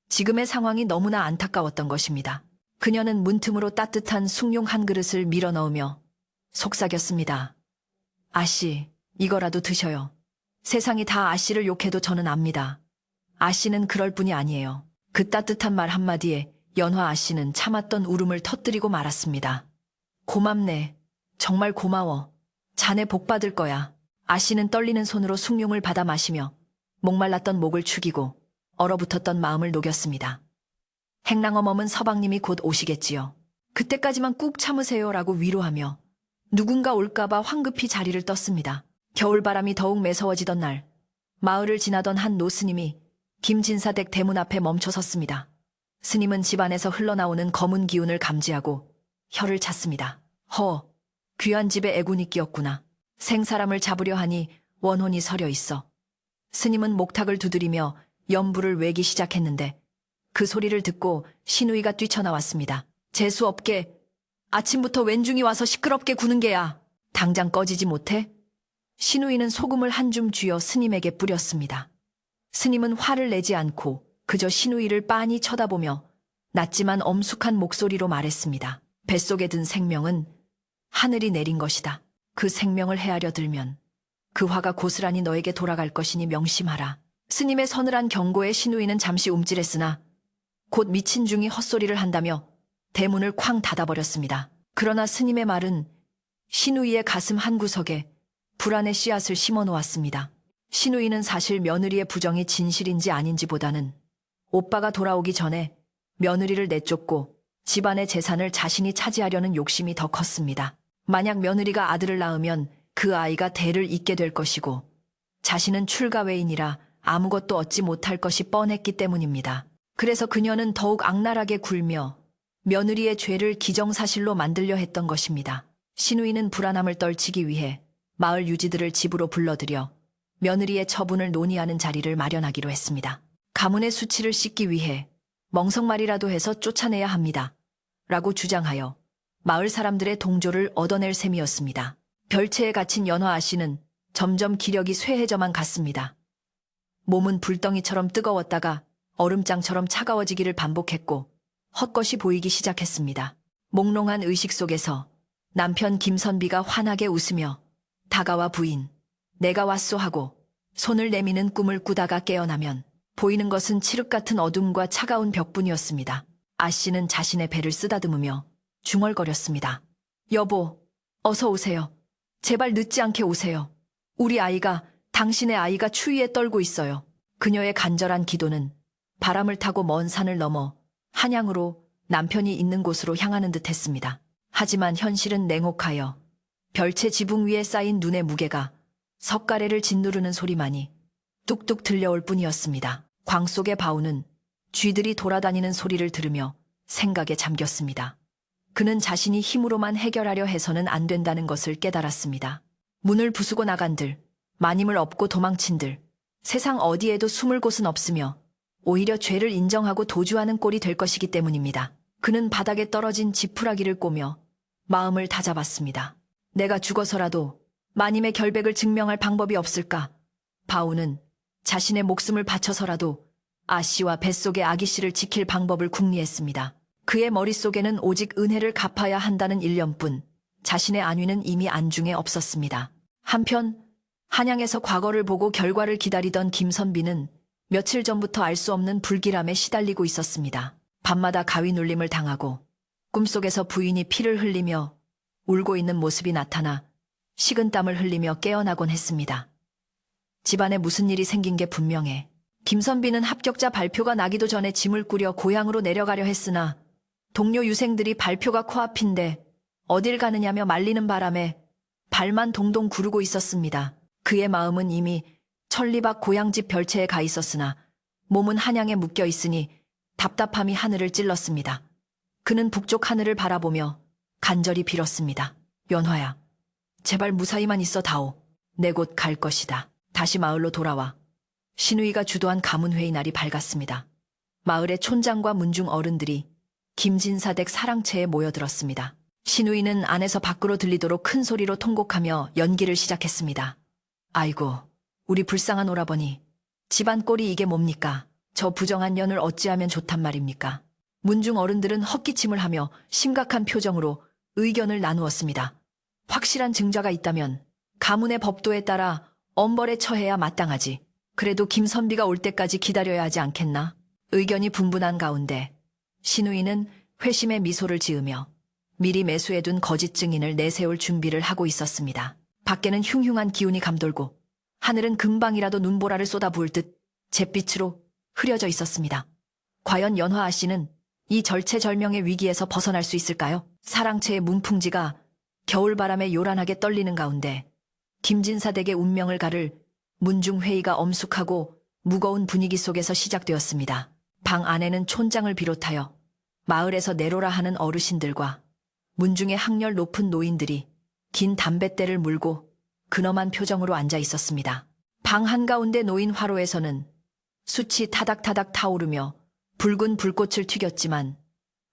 A: 지금의 상황이 너무나 안타까웠던 것입니다. 그녀는 문틈으로 따뜻한 숭늉 한 그릇을 밀어넣으며 속삭였습니다. 아씨, 이거라도 드셔요. 세상이 다 아씨를 욕해도 저는 압니다. 아씨는 그럴 뿐이 아니에요. 그 따뜻한 말 한마디에 연화 아씨는 참았던 울음을 터뜨리고 말았습니다. 고맙네. 정말 고마워. 자네 복 받을 거야. 아씨는 떨리는 손으로 숭늉을 받아 마시며 목말랐던 목을 축이고 얼어붙었던 마음을 녹였습니다. 행랑어멈은 서방님이 곧 오시겠지요. 그때까지만 꾹 참으세요라고 위로하며 누군가 올까봐 황급히 자리를 떴습니다. 겨울바람이 더욱 매서워지던 날 마을을 지나던 한 노스님이 김진사댁 대문 앞에 멈춰 섰습니다. 스님은 집안에서 흘러나오는 검은 기운을 감지하고 혀를 찼습니다. 귀한 집에 애군이 끼었구나. 생사람을 잡으려 하니 원혼이 서려 있어. 스님은 목탁을 두드리며 연부를 외기 시작했는데 그 소리를 듣고 신우이가 뛰쳐나왔습니다. 재수없게 아침부터 왼중이 와서 시끄럽게 구는 게야. 당장 꺼지지 못해? 신우이는 소금을 한 줌 쥐어 스님에게 뿌렸습니다. 스님은 화를 내지 않고 그저 신우이를 빤히 쳐다보며 낮지만 엄숙한 목소리로 말했습니다. 뱃속에 든 생명은 하늘이 내린 것이다. 그 생명을 헤아려 들면 그 화가 고스란히 너에게 돌아갈 것이니 명심하라. 스님의 서늘한 경고에 신우이는 잠시 움찔했으나 곧 미친 중이 헛소리를 한다며 대문을 쾅 닫아버렸습니다. 그러나 스님의 말은 신우이의 가슴 한구석에 불안의 씨앗을 심어 놓았습니다. 신우이는 사실 며느리의 부정이 진실인지 아닌지보다는 오빠가 돌아오기 전에 며느리를 내쫓고 집안의 재산을 자신이 차지하려는 욕심이 더 컸습니다. 만약 며느리가 아들을 낳으면 그 아이가 대를 잇게 될 것이고 자신은 출가외인이라 아무것도 얻지 못할 것이 뻔했기 때문입니다. 그래서 그녀는 더욱 악랄하게 굴며 며느리의 죄를 기정사실로 만들려 했던 것입니다. 신우이는 불안함을 떨치기 위해 마을 유지들을 집으로 불러들여 며느리의 처분을 논의하는 자리를 마련하기로 했습니다. 가문의 수치를 씻기 위해 멍석말이라도 해서 쫓아내야 합니다. 라고 주장하여 마을 사람들의 동조를 얻어낼 셈이었습니다. 별채에 갇힌 연화 아씨는 점점 기력이 쇠해져만 갔습니다. 몸은 불덩이처럼 뜨거웠다가 얼음장처럼 차가워지기를 반복했고 헛것이 보이기 시작했습니다. 몽롱한 의식 속에서 남편 김선비가 환하게 웃으며 다가와 부인, 내가 왔소 하고 손을 내미는 꿈을 꾸다가 깨어나면 보이는 것은 칠흑 같은 어둠과 차가운 벽뿐이었습니다. 아씨는 자신의 배를 쓰다듬으며 중얼거렸습니다. 여보, 어서 오세요. 제발 늦지 않게 오세요. 우리 아이가, 당신의 아이가 추위에 떨고 있어요. 그녀의 간절한 기도는 바람을 타고 먼 산을 넘어 한양으로 남편이 있는 곳으로 향하는 듯 했습니다. 하지만 현실은 냉혹하여 별채 지붕 위에 쌓인 눈의 무게가 석가래를 짓누르는 소리만이 뚝뚝 들려올 뿐이었습니다. 광 속의 바우는 쥐들이 돌아다니는 소리를 들으며 생각에 잠겼습니다. 그는 자신이 힘으로만 해결하려 해서는 안 된다는 것을 깨달았습니다. 문을 부수고 나간들, 마님을 업고 도망친들, 세상 어디에도 숨을 곳은 없으며 오히려 죄를 인정하고 도주하는 꼴이 될 것이기 때문입니다. 그는 바닥에 떨어진 지푸라기를 꼬며 마음을 다잡았습니다. 내가 죽어서라도 마님의 결백을 증명할 방법이 없을까? 바우는 자신의 목숨을 바쳐서라도 아씨와 뱃속의 아기씨를 지킬 방법을 궁리했습니다. 그의 머릿속에는 오직 은혜를 갚아야 한다는 일념뿐 자신의 안위는 이미 안중에 없었습니다. 한편 한양에서 과거를 보고 결과를 기다리던 김선비는 며칠 전부터 알 수 없는 불길함에 시달리고 있었습니다. 밤마다 가위 눌림을 당하고 꿈속에서 부인이 피를 흘리며 울고 있는 모습이 나타나 식은땀을 흘리며 깨어나곤 했습니다. 집안에 무슨 일이 생긴 게 분명해. 김선비는 합격자 발표가 나기도 전에 짐을 꾸려 고향으로 내려가려 했으나 동료 유생들이 발표가 코앞인데 어딜 가느냐며 말리는 바람에 발만 동동 구르고 있었습니다. 그의 마음은 이미 천리 밖 고향집 별채에 가 있었으나 몸은 한양에 묶여 있으니 답답함이 하늘을 찔렀습니다. 그는 북쪽 하늘을 바라보며 간절히 빌었습니다. 연화야, 제발 무사히만 있어 다오. 내 곧 갈 것이다. 다시 마을로 돌아와. 신우이가 주도한 가문회의 날이 밝았습니다. 마을의 촌장과 문중 어른들이 김진사댁 사랑채에 모여들었습니다. 신우이는 안에서 밖으로 들리도록 큰 소리로 통곡하며 연기를 시작했습니다. 아이고, 우리 불쌍한 오라버니. 집안 꼴이 이게 뭡니까? 저 부정한 년을 어찌하면 좋단 말입니까? 문중 어른들은 헛기침을 하며 심각한 표정으로 의견을 나누었습니다. 확실한 증자가 있다면 가문의 법도에 따라 엄벌에 처해야 마땅하지. 그래도 김선비가 올 때까지 기다려야 하지 않겠나? 의견이 분분한 가운데 신우이는 회심의 미소를 지으며 미리 매수해둔 거짓 증인을 내세울 준비를 하고 있었습니다. 밖에는 흉흉한 기운이 감돌고 하늘은 금방이라도 눈보라를 쏟아부을 듯 잿빛으로 흐려져 있었습니다. 과연 연화 아씨는 이 절체절명의 위기에서 벗어날 수 있을까요? 사랑채의 문풍지가 겨울바람에 요란하게 떨리는 가운데 김진사 댁의 운명을 가를 문중회의가 엄숙하고 무거운 분위기 속에서 시작되었습니다. 방 안에는 촌장을 비롯하여 마을에서 내로라 하는 어르신들과 문중의 학렬 높은 노인들이 긴 담뱃대를 물고 근엄한 표정으로 앉아 있었습니다. 방 한가운데 놓인 화로에서는 숯이 타닥타닥 타오르며 붉은 불꽃을 튀겼지만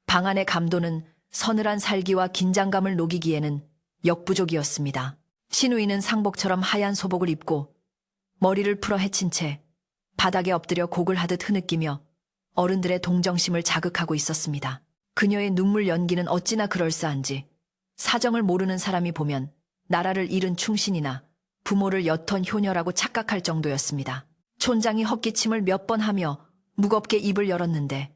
A: 방 안의 감도는 서늘한 살기와 긴장감을 녹이기에는 역부족이었습니다. 신우이는 상복처럼 하얀 소복을 입고 머리를 풀어 헤친 채 바닥에 엎드려 곡을 하듯 흐느끼며 어른들의 동정심을 자극하고 있었습니다. 그녀의 눈물 연기는 어찌나 그럴싸한지 사정을 모르는 사람이 보면 나라를 잃은 충신이나 부모를 옅은 효녀라고 착각할 정도였습니다. 촌장이 헛기침을 몇 번 하며 무겁게 입을 열었는데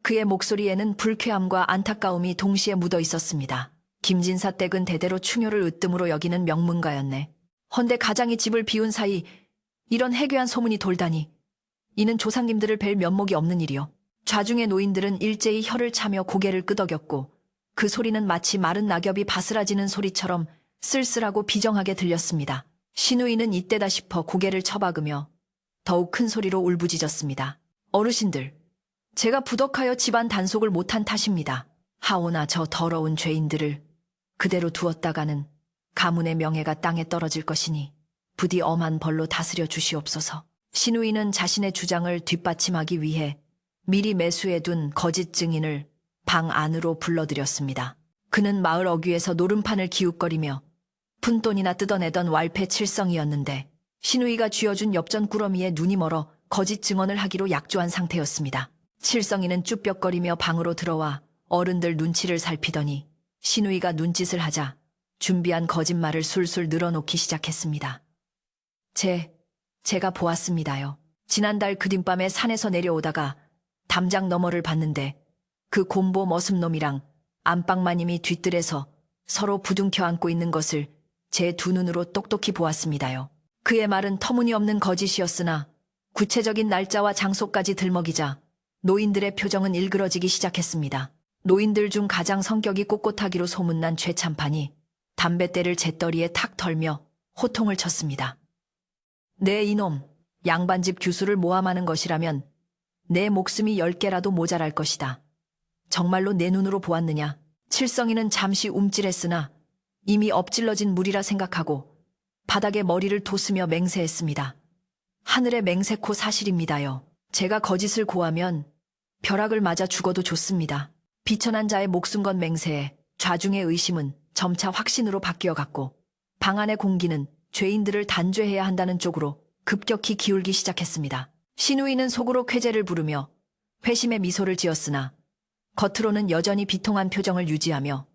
A: 그의 목소리에는 불쾌함과 안타까움이 동시에 묻어 있었습니다. 김진사 댁은 대대로 충효를 으뜸으로 여기는 명문가였네. 헌데 가장이 집을 비운 사이 이런 해괴한 소문이 돌다니. 이는 조상님들을 뵐 면목이 없는 일이요. 좌중의 노인들은 일제히 혀를 차며 고개를 끄덕였고 그 소리는 마치 마른 낙엽이 바스라지는 소리처럼 쓸쓸하고 비정하게 들렸습니다. 신우이는 이때다 싶어 고개를 처박으며 더욱 큰 소리로 울부짖었습니다. 어르신들, 제가 부덕하여 집안 단속을 못한 탓입니다. 하오나 저 더러운 죄인들을 그대로 두었다가는 가문의 명예가 땅에 떨어질 것이니 부디 엄한 벌로 다스려 주시옵소서. 신우이는 자신의 주장을 뒷받침하기 위해 미리 매수해둔 거짓 증인을 방 안으로 불러들였습니다. 그는 마을 어귀에서 노름판을 기웃거리며 푼돈이나 뜯어내던 왈패 칠성이었는데 신우이가 쥐어준 엽전 꾸러미에 눈이 멀어 거짓 증언을 하기로 약조한 상태였습니다. 칠성이는 쭈뼛거리며 방으로 들어와 어른들 눈치를 살피더니 신우이가 눈짓을 하자 준비한 거짓말을 술술 늘어놓기 시작했습니다. 제가 보았습니다요. 지난달 그뒷밤에 산에서 내려오다가 담장 너머를 봤는데 그 곰보 머슴놈이랑 안방마님이 뒤뜰에서 서로 부둥켜 안고 있는 것을 제 두 눈으로 똑똑히 보았습니다요. 그의 말은 터무니없는 거짓이었으나 구체적인 날짜와 장소까지 들먹이자 노인들의 표정은 일그러지기 시작했습니다. 노인들 중 가장 성격이 꼿꼿하기로 소문난 최참판이 담뱃대를 재떨이에 탁 털며 호통을 쳤습니다. 네 이놈, 양반집 규수를 모함하는 것이라면 내 목숨이 10개라도 모자랄 것이다. 정말로 내 눈으로 보았느냐? 칠성이는 잠시 움찔했으나 이미 엎질러진 물이라 생각하고 바닥에 머리를 돋으며 맹세했습니다. 하늘의 맹세코 사실입니다요. 제가 거짓을 고하면 벼락을 맞아 죽어도 좋습니다. 비천한 자의 목숨 건 맹세에 좌중의 의심은 점차 확신으로 바뀌어갔고 방 안의 공기는 죄인들을 단죄해야 한다는 쪽으로 급격히 기울기 시작했습니다. 신우이는 속으로 쾌재를 부르며 회심의 미소를 지었으나 겉으로는 여전히 비통한 표정을 유지하며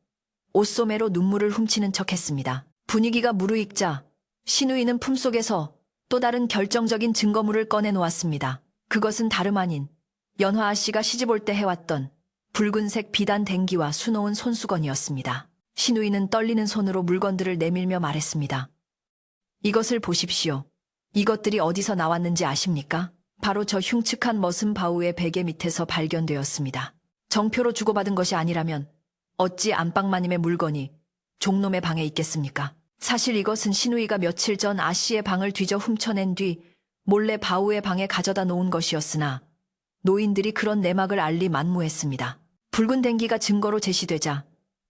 A: 옷소매로 눈물을 훔치는 척했습니다. 분위기가 무르익자 신우이는 품속에서 또 다른 결정적인 증거물을 꺼내놓았습니다. 그것은 다름 아닌 연화 씨가 시집올 때 해왔던 붉은색 비단 댕기와 수놓은 손수건이었습니다. 신우이는 떨리는 손으로 물건들을 내밀며 말했습니다. 이것을 보십시오. 이것들이 어디서 나왔는지 아십니까? 바로 저 흉측한 머슴 바우의 베개 밑에서 발견되었습니다. 정표로 주고받은 것이 아니라면 어찌 안방마님의 물건이 종놈의 방에 있겠습니까? 사실 이것은 신우이가 며칠 전 아씨의 방을 뒤져 훔쳐낸 뒤 몰래 바우의 방에 가져다 놓은 것이었으나 노인들이 그런 내막을 알리 만무했습니다. 붉은 댕기가 증거로 제시되자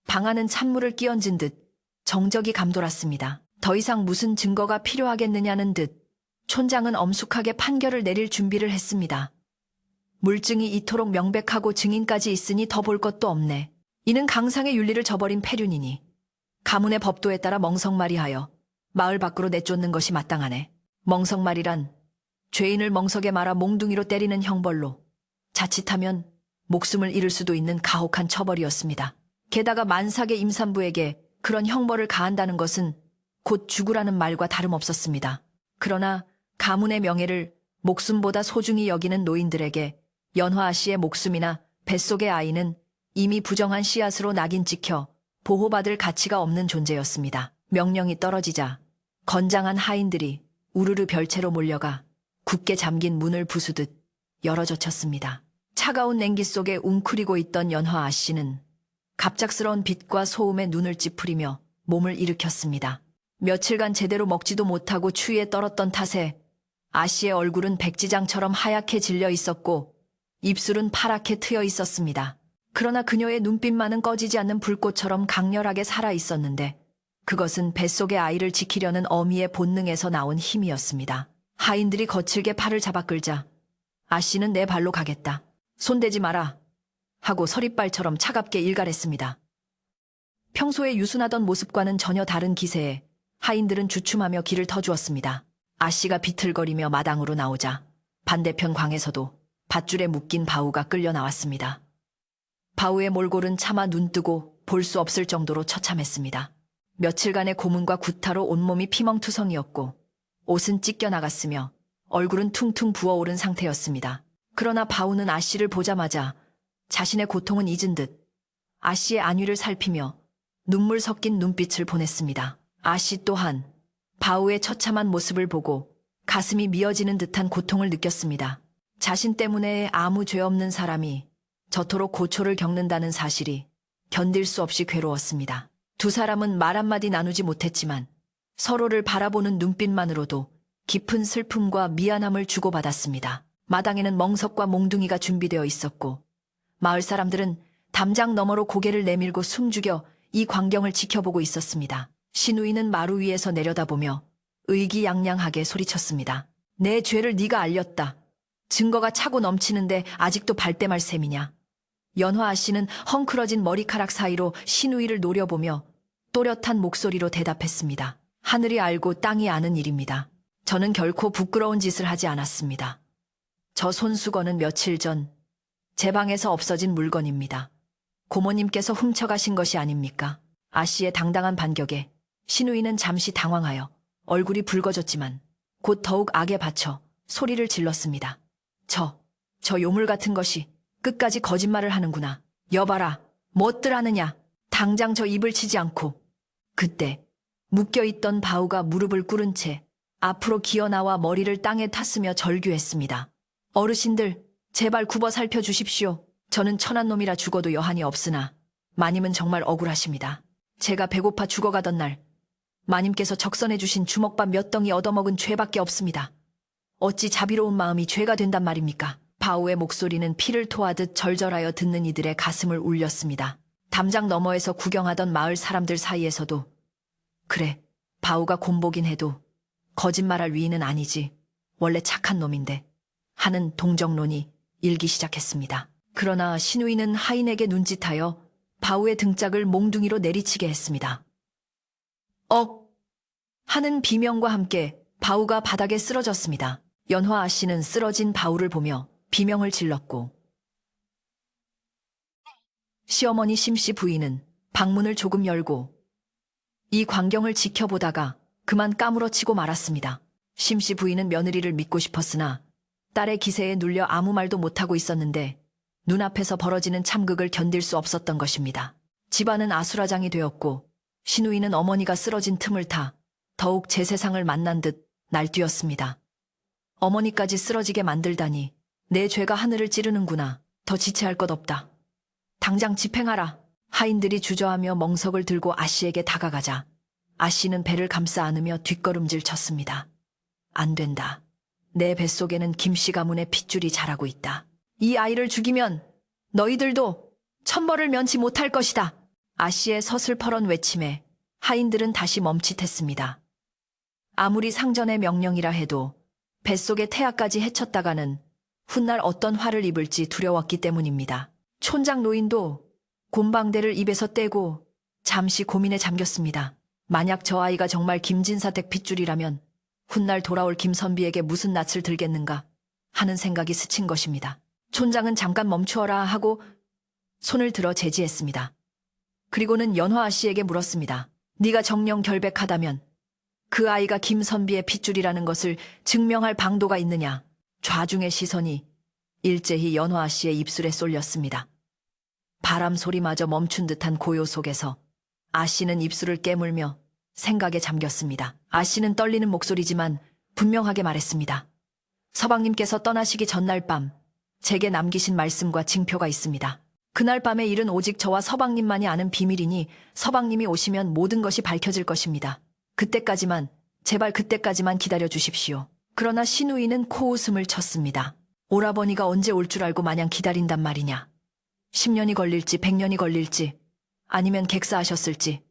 A: 방 안은 찬물을 끼얹은 듯 정적이 감돌았습니다. 더 이상 무슨 증거가 필요하겠느냐는 듯 촌장은 엄숙하게 판결을 내릴 준비를 했습니다. 물증이 이토록 명백하고 증인까지 있으니 더 볼 것도 없네. 이는 강상의 윤리를 저버린 폐륜이니 가문의 법도에 따라 멍석말이하여 마을 밖으로 내쫓는 것이 마땅하네. 멍석말이란 죄인을 멍석에 말아 몽둥이로 때리는 형벌로 자칫하면 목숨을 잃을 수도 있는 가혹한 처벌이었습니다. 게다가 만삭의 임산부에게 그런 형벌을 가한다는 것은 곧 죽으라는 말과 다름없었습니다. 그러나 가문의 명예를 목숨보다 소중히 여기는 노인들에게 연화 씨의 목숨이나 뱃속의 아이는 이미 부정한 씨앗으로 낙인 찍혀 보호받을 가치가 없는 존재였습니다. 명령이 떨어지자 건장한 하인들이 우르르 별채로 몰려가 굳게 잠긴 문을 부수듯 열어젖혔습니다. 차가운 냉기 속에 웅크리고 있던 연화 아씨는 갑작스러운 빛과 소음에 눈을 찌푸리며 몸을 일으켰습니다. 며칠간 제대로 먹지도 못하고 추위에 떨었던 탓에 아씨의 얼굴은 백지장처럼 하얗게 질려 있었고 입술은 파랗게 트여 있었습니다. 그러나 그녀의 눈빛만은 꺼지지 않는 불꽃처럼 강렬하게 살아 있었는데 그것은 뱃속의 아이를 지키려는 어미의 본능에서 나온 힘이었습니다. 하인들이 거칠게 팔을 잡아 끌자 아씨는 내 발로 가겠다. 손대지 마라 하고 서리발처럼 차갑게 일갈했습니다. 평소에 유순하던 모습과는 전혀 다른 기세에 하인들은 주춤하며 길을 터주었습니다. 아씨가 비틀거리며 마당으로 나오자 반대편 광에서도 밧줄에 묶인 바우가 끌려 나왔습니다. 바우의 몰골은 차마 눈뜨고 볼 수 없을 정도로 처참했습니다. 며칠간의 고문과 구타로 온몸이 피멍투성이었고 옷은 찢겨 나갔으며 얼굴은 퉁퉁 부어오른 상태였습니다. 그러나 바우는 아씨를 보자마자 자신의 고통은 잊은 듯 아씨의 안위를 살피며 눈물 섞인 눈빛을 보냈습니다. 아씨 또한 바우의 처참한 모습을 보고 가슴이 미어지는 듯한 고통을 느꼈습니다. 자신 때문에 아무 죄 없는 사람이 저토록 고초를 겪는다는 사실이 견딜 수 없이 괴로웠습니다. 두 사람은 말 한마디 나누지 못했지만 서로를 바라보는 눈빛만으로도 깊은 슬픔과 미안함을 주고받았습니다. 마당에는 멍석과 몽둥이가 준비되어 있었고 마을 사람들은 담장 너머로 고개를 내밀고 숨죽여 이 광경을 지켜보고 있었습니다. 신우이는 마루 위에서 내려다보며 의기양양하게 소리쳤습니다. 내 죄를 네가 알렸다. 증거가 차고 넘치는데 아직도 발뺌할 셈이냐. 연화 아씨는 헝클어진 머리카락 사이로 신우이를 노려보며 또렷한 목소리로 대답했습니다. 하늘이 알고 땅이 아는 일입니다. 저는 결코 부끄러운 짓을 하지 않았습니다. 저 손수건은 며칠 전 제 방에서 없어진 물건입니다. 고모님께서 훔쳐가신 것이 아닙니까? 아씨의 당당한 반격에 신우이는 잠시 당황하여 얼굴이 붉어졌지만 곧 더욱 악에 받쳐 소리를 질렀습니다. 저 요물 같은 것이 끝까지 거짓말을 하는구나. 여봐라, 뭣들 하느냐. 당장 저 입을 치지 않고. 그때 묶여있던 바우가 무릎을 꿇은 채 앞으로 기어나와 머리를 땅에 탔으며 절규했습니다. 어르신들, 제발 굽어 살펴주십시오. 저는 천한 놈이라 죽어도 여한이 없으나 마님은 정말 억울하십니다. 제가 배고파 죽어가던 날 마님께서 적선해 주신 주먹밥 몇 덩이 얻어먹은 죄밖에 없습니다. 어찌 자비로운 마음이 죄가 된단 말입니까? 바우의 목소리는 피를 토하듯 절절하여 듣는 이들의 가슴을 울렸습니다. 담장 너머에서 구경하던 마을 사람들 사이에서도 그래, 바우가 곰보긴 해도 거짓말할 위인은 아니지. 원래 착한 놈인데 하는 동정론이 일기 시작했습니다. 그러나 신우이는 하인에게 눈짓하여 바우의 등짝을 몽둥이로 내리치게 했습니다. 억! 하는 비명과 함께 바우가 바닥에 쓰러졌습니다. 연화 아씨는 쓰러진 바우를 보며 비명을 질렀고 시어머니 심씨 부인은 방문을 조금 열고 이 광경을 지켜보다가 그만 까무러치고 말았습니다. 심씨 부인은 며느리를 믿고 싶었으나 딸의 기세에 눌려 아무 말도 못하고 있었는데 눈앞에서 벌어지는 참극을 견딜 수 없었던 것입니다. 집안은 아수라장이 되었고 신우이는 어머니가 쓰러진 틈을 타 더욱 제 세상을 만난 듯 날뛰었습니다. 어머니까지 쓰러지게 만들다니 내 죄가 하늘을 찌르는구나. 더 지체할 것 없다. 당장 집행하라. 하인들이 주저하며 멍석을 들고 아씨에게 다가가자 아씨는 배를 감싸 안으며 뒷걸음질 쳤습니다. 안 된다. 내 뱃속에는 김씨 가문의 핏줄이 자라고 있다. 이 아이를 죽이면 너희들도 천벌을 면치 못할 것이다. 아씨의 서슬퍼런 외침에 하인들은 다시 멈칫했습니다. 아무리 상전의 명령이라 해도 뱃속의 태아까지 해쳤다가는 훗날 어떤 화를 입을지 두려웠기 때문입니다. 촌장 노인도 곰방대를 입에서 떼고 잠시 고민에 잠겼습니다. 만약 저 아이가 정말 김진사댁 핏줄이라면 훗날 돌아올 김선비에게 무슨 낯을 들겠는가 하는 생각이 스친 것입니다. 촌장은 잠깐 멈추어라 하고 손을 들어 제지했습니다. 그리고는 연화 아씨에게 물었습니다. 네가 정령 결백하다면 그 아이가 김선비의 핏줄이라는 것을 증명할 방도가 있느냐? 좌중의 시선이 일제히 연화 아씨의 입술에 쏠렸습니다. 바람 소리마저 멈춘 듯한 고요 속에서 아씨는 입술을 깨물며 생각에 잠겼습니다. 아씨는 떨리는 목소리지만 분명하게 말했습니다. 서방님께서 떠나시기 전날 밤 제게 남기신 말씀과 징표가 있습니다. 그날 밤의 일은 오직 저와 서방님만이 아는 비밀이니 서방님이 오시면 모든 것이 밝혀질 것입니다. 그때까지만, 제발 그때까지만 기다려 주십시오. 그러나 신우이는 코웃음을 쳤습니다. 오라버니가 언제 올 줄 알고 마냥 기다린단 말이냐. 10년이 걸릴지 100년이 걸릴지 아니면 객사하셨을지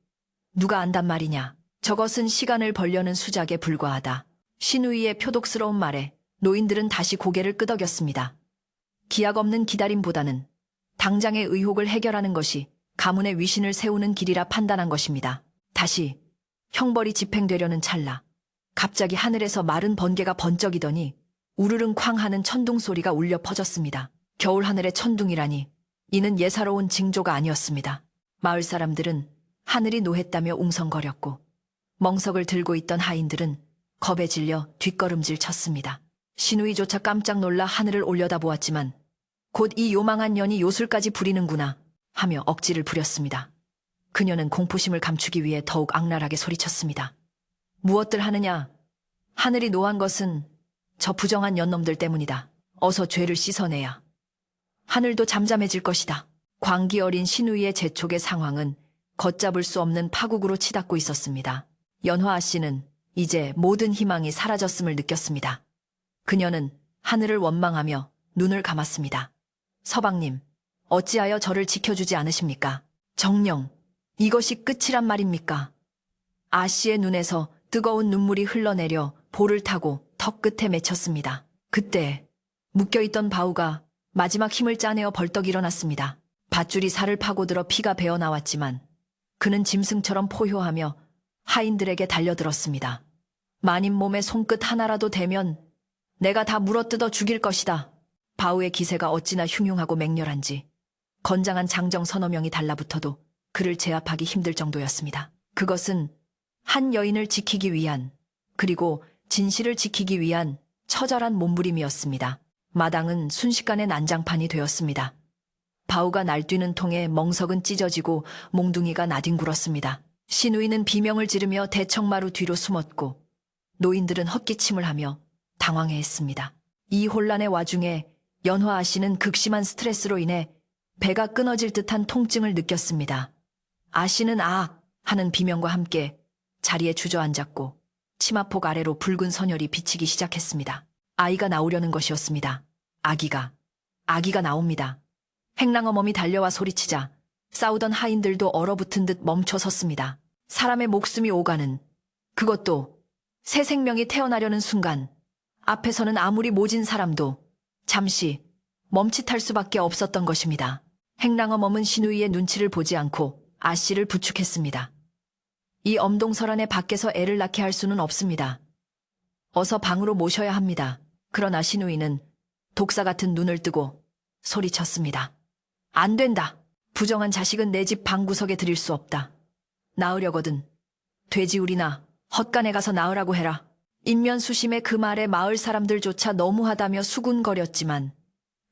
A: 누가 안단 말이냐. 저것은 시간을 벌려는 수작에 불과하다. 신우이의 표독스러운 말에 노인들은 다시 고개를 끄덕였습니다. 기약 없는 기다림보다는 당장의 의혹을 해결하는 것이 가문의 위신을 세우는 길이라 판단한 것입니다. 다시 형벌이 집행되려는 찰나 갑자기 하늘에서 마른 번개가 번쩍이더니 우르릉 쾅 하는 천둥 소리가 울려 퍼졌습니다. 겨울 하늘의 천둥이라니 이는 예사로운 징조가 아니었습니다. 마을 사람들은 하늘이 노했다며 웅성거렸고 멍석을 들고 있던 하인들은 겁에 질려 뒷걸음질 쳤습니다. 신우이조차 깜짝 놀라 하늘을 올려다보았지만 곧 이 요망한 년이 요술까지 부리는구나 하며 억지를 부렸습니다. 그녀는 공포심을 감추기 위해 더욱 악랄하게 소리쳤습니다. 무엇들 하느냐? 하늘이 노한 것은 저 부정한 년놈들 때문이다. 어서 죄를 씻어내야 하늘도 잠잠해질 것이다. 광기 어린 신우이의 재촉의 상황은 걷잡을 수 없는 파국으로 치닫고 있었습니다. 연화 씨는 이제 모든 희망이 사라졌음을 느꼈습니다. 그녀는 하늘을 원망하며 눈을 감았습니다. 서방님, 어찌하여 저를 지켜주지 않으십니까? 정녕, 이것이 끝이란 말입니까? 아씨의 눈에서 뜨거운 눈물이 흘러내려 볼을 타고 턱 끝에 맺혔습니다. 그때 묶여있던 바우가 마지막 힘을 짜내어 벌떡 일어났습니다. 밧줄이 살을 파고들어 피가 배어나왔지만 그는 짐승처럼 포효하며 하인들에게 달려들었습니다. 마님 몸에 손끝 하나라도 대면 내가 다 물어뜯어 죽일 것이다. 바우의 기세가 어찌나 흉흉하고 맹렬한지 건장한 장정 서너 명이 달라붙어도 그를 제압하기 힘들 정도였습니다. 그것은 한 여인을 지키기 위한, 그리고 진실을 지키기 위한 처절한 몸부림이었습니다. 마당은 순식간에 난장판이 되었습니다. 바우가 날뛰는 통에 멍석은 찢어지고 몽둥이가 나뒹굴었습니다. 시누이는 비명을 지르며 대청마루 뒤로 숨었고 노인들은 헛기침을 하며 당황해했습니다. 이 혼란의 와중에 연화 아씨는 극심한 스트레스로 인해 배가 끊어질 듯한 통증을 느꼈습니다. 아씨는 아 하는 비명과 함께 자리에 주저앉았고 치마폭 아래로 붉은 선혈이 비치기 시작했습니다. 아이가 나오려는 것이었습니다. 아기가 나옵니다. 행랑어멈이 달려와 소리치자 싸우던 하인들도 얼어붙은 듯 멈춰 섰습니다. 사람의 목숨이 오가는, 그것도 새 생명이 태어나려는 순간 앞에서는 아무리 모진 사람도 잠시 멈칫할 수밖에 없었던 것입니다. 행랑어멈은 시누이의 눈치를 보지 않고 아씨를 부축했습니다. 이 엄동설안에 밖에서 애를 낳게 할 수는 없습니다. 어서 방으로 모셔야 합니다. 그러나 시누이는 독사 같은 눈을 뜨고 소리쳤습니다. 안 된다. 부정한 자식은 내 집 방구석에 들일 수 없다. 낳으려거든 돼지우리나 헛간에 가서 낳으라고 해라. 인면수심의 그 말에 마을 사람들조차 너무하다며 수군거렸지만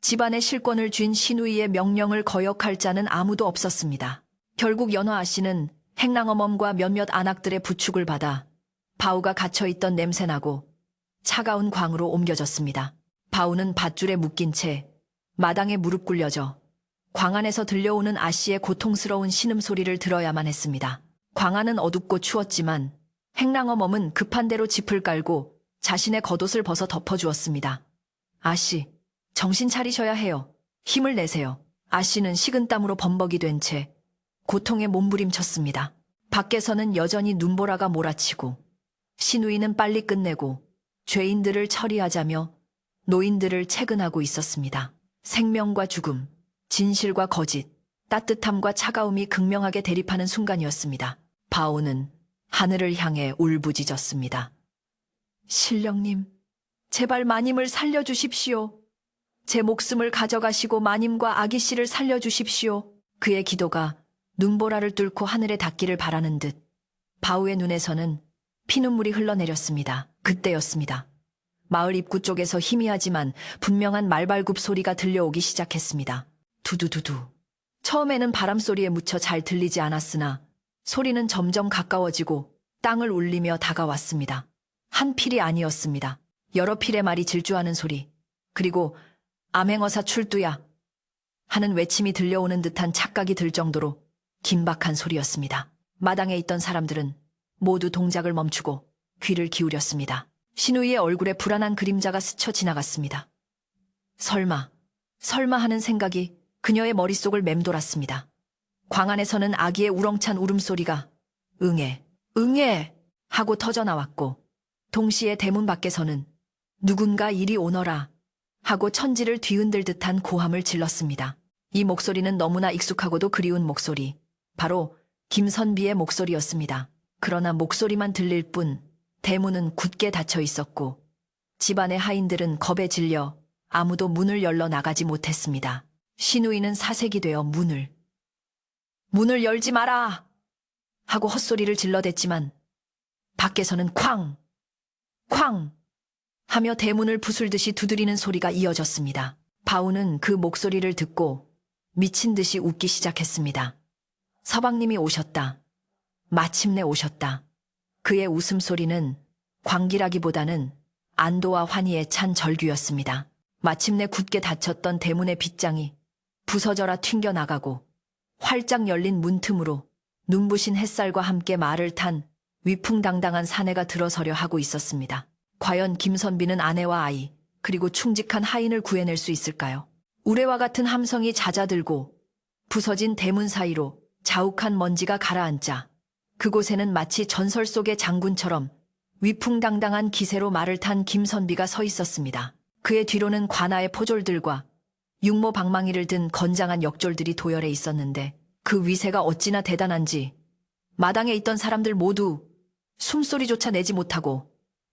A: 집안의 실권을 쥔 시누이의 명령을 거역할 자는 아무도 없었습니다. 결국 연화 아씨는 행랑어멈과 몇몇 안악들의 부축을 받아 바우가 갇혀있던 냄새나고 차가운 광으로 옮겨졌습니다. 바우는 밧줄에 묶인 채 마당에 무릎 꿇려져 광 안에서 들려오는 아씨의 고통스러운 신음소리를 들어야만 했습니다. 광 안은 어둡고 추웠지만 행랑어멈은 급한 대로 짚을 깔고 자신의 겉옷을 벗어 덮어주었습니다. 아씨, 정신 차리셔야 해요. 힘을 내세요. 아씨는 식은땀으로 범벅이 된 채 고통에 몸부림쳤습니다. 밖에서는 여전히 눈보라가 몰아치고 시누이는 빨리 끝내고 죄인들을 처리하자며 노인들을 채근하고 있었습니다. 생명과 죽음, 진실과 거짓, 따뜻함과 차가움이 극명하게 대립하는 순간이었습니다. 바오는 하늘을 향해 울부짖었습니다. 신령님, 제발 마님을 살려주십시오. 제 목숨을 가져가시고 마님과 아기 씨를 살려주십시오. 그의 기도가 눈보라를 뚫고 하늘에 닿기를 바라는 듯 바우의 눈에서는 피눈물이 흘러내렸습니다. 그때였습니다. 마을 입구 쪽에서 희미하지만 분명한 말발굽 소리가 들려오기 시작했습니다. 두두두두. 처음에는 바람소리에 묻혀 잘 들리지 않았으나 소리는 점점 가까워지고 땅을 울리며 다가왔습니다. 한 필이 아니었습니다. 여러 필의 말이 질주하는 소리, 그리고 암행어사 출두야 하는 외침이 들려오는 듯한 착각이 들 정도로 긴박한 소리였습니다. 마당에 있던 사람들은 모두 동작을 멈추고 귀를 기울였습니다. 시누이의 얼굴에 불안한 그림자가 스쳐 지나갔습니다. 설마 하는 생각이 그녀의 머릿속을 맴돌았습니다. 광 안에서는 아기의 우렁찬 울음소리가 응애 하고 터져나왔고 동시에 대문 밖에서는 누군가 이리 오너라 하고 천지를 뒤흔들 듯한 고함을 질렀습니다. 이 목소리는 너무나 익숙하고도 그리운 목소리, 바로 김선비의 목소리였습니다. 그러나 목소리만 들릴 뿐 대문은 굳게 닫혀 있었고 집안의 하인들은 겁에 질려 아무도 문을 열러 나가지 못했습니다. 시누이는 사색이 되어 문을 열지 마라 하고 헛소리를 질러댔지만 밖에서는 쾅 하며 대문을 부술듯이 두드리는 소리가 이어졌습니다. 바우는 그 목소리를 듣고 미친 듯이 웃기 시작했습니다. 서방님이 오셨다. 마침내 오셨다. 그의 웃음소리는 광기라기보다는 안도와 환희에 찬 절규였습니다. 마침내 굳게 닫혔던 대문의 빗장이 부서져라 튕겨나가고 활짝 열린 문틈으로 눈부신 햇살과 함께 말을 탄 위풍당당한 사내가 들어서려 하고 있었습니다. 과연 김선비는 아내와 아이, 그리고 충직한 하인을 구해낼 수 있을까요? 우레와 같은 함성이 잦아들고 부서진 대문 사이로 자욱한 먼지가 가라앉자 그곳에는 마치 전설 속의 장군처럼 위풍당당한 기세로 말을 탄 김선비가 서 있었습니다. 그의 뒤로는 관아의 포졸들과 육모 방망이를 든 건장한 역졸들이 도열해 있었는데 그 위세가 어찌나 대단한지 마당에 있던 사람들 모두 숨소리조차 내지 못하고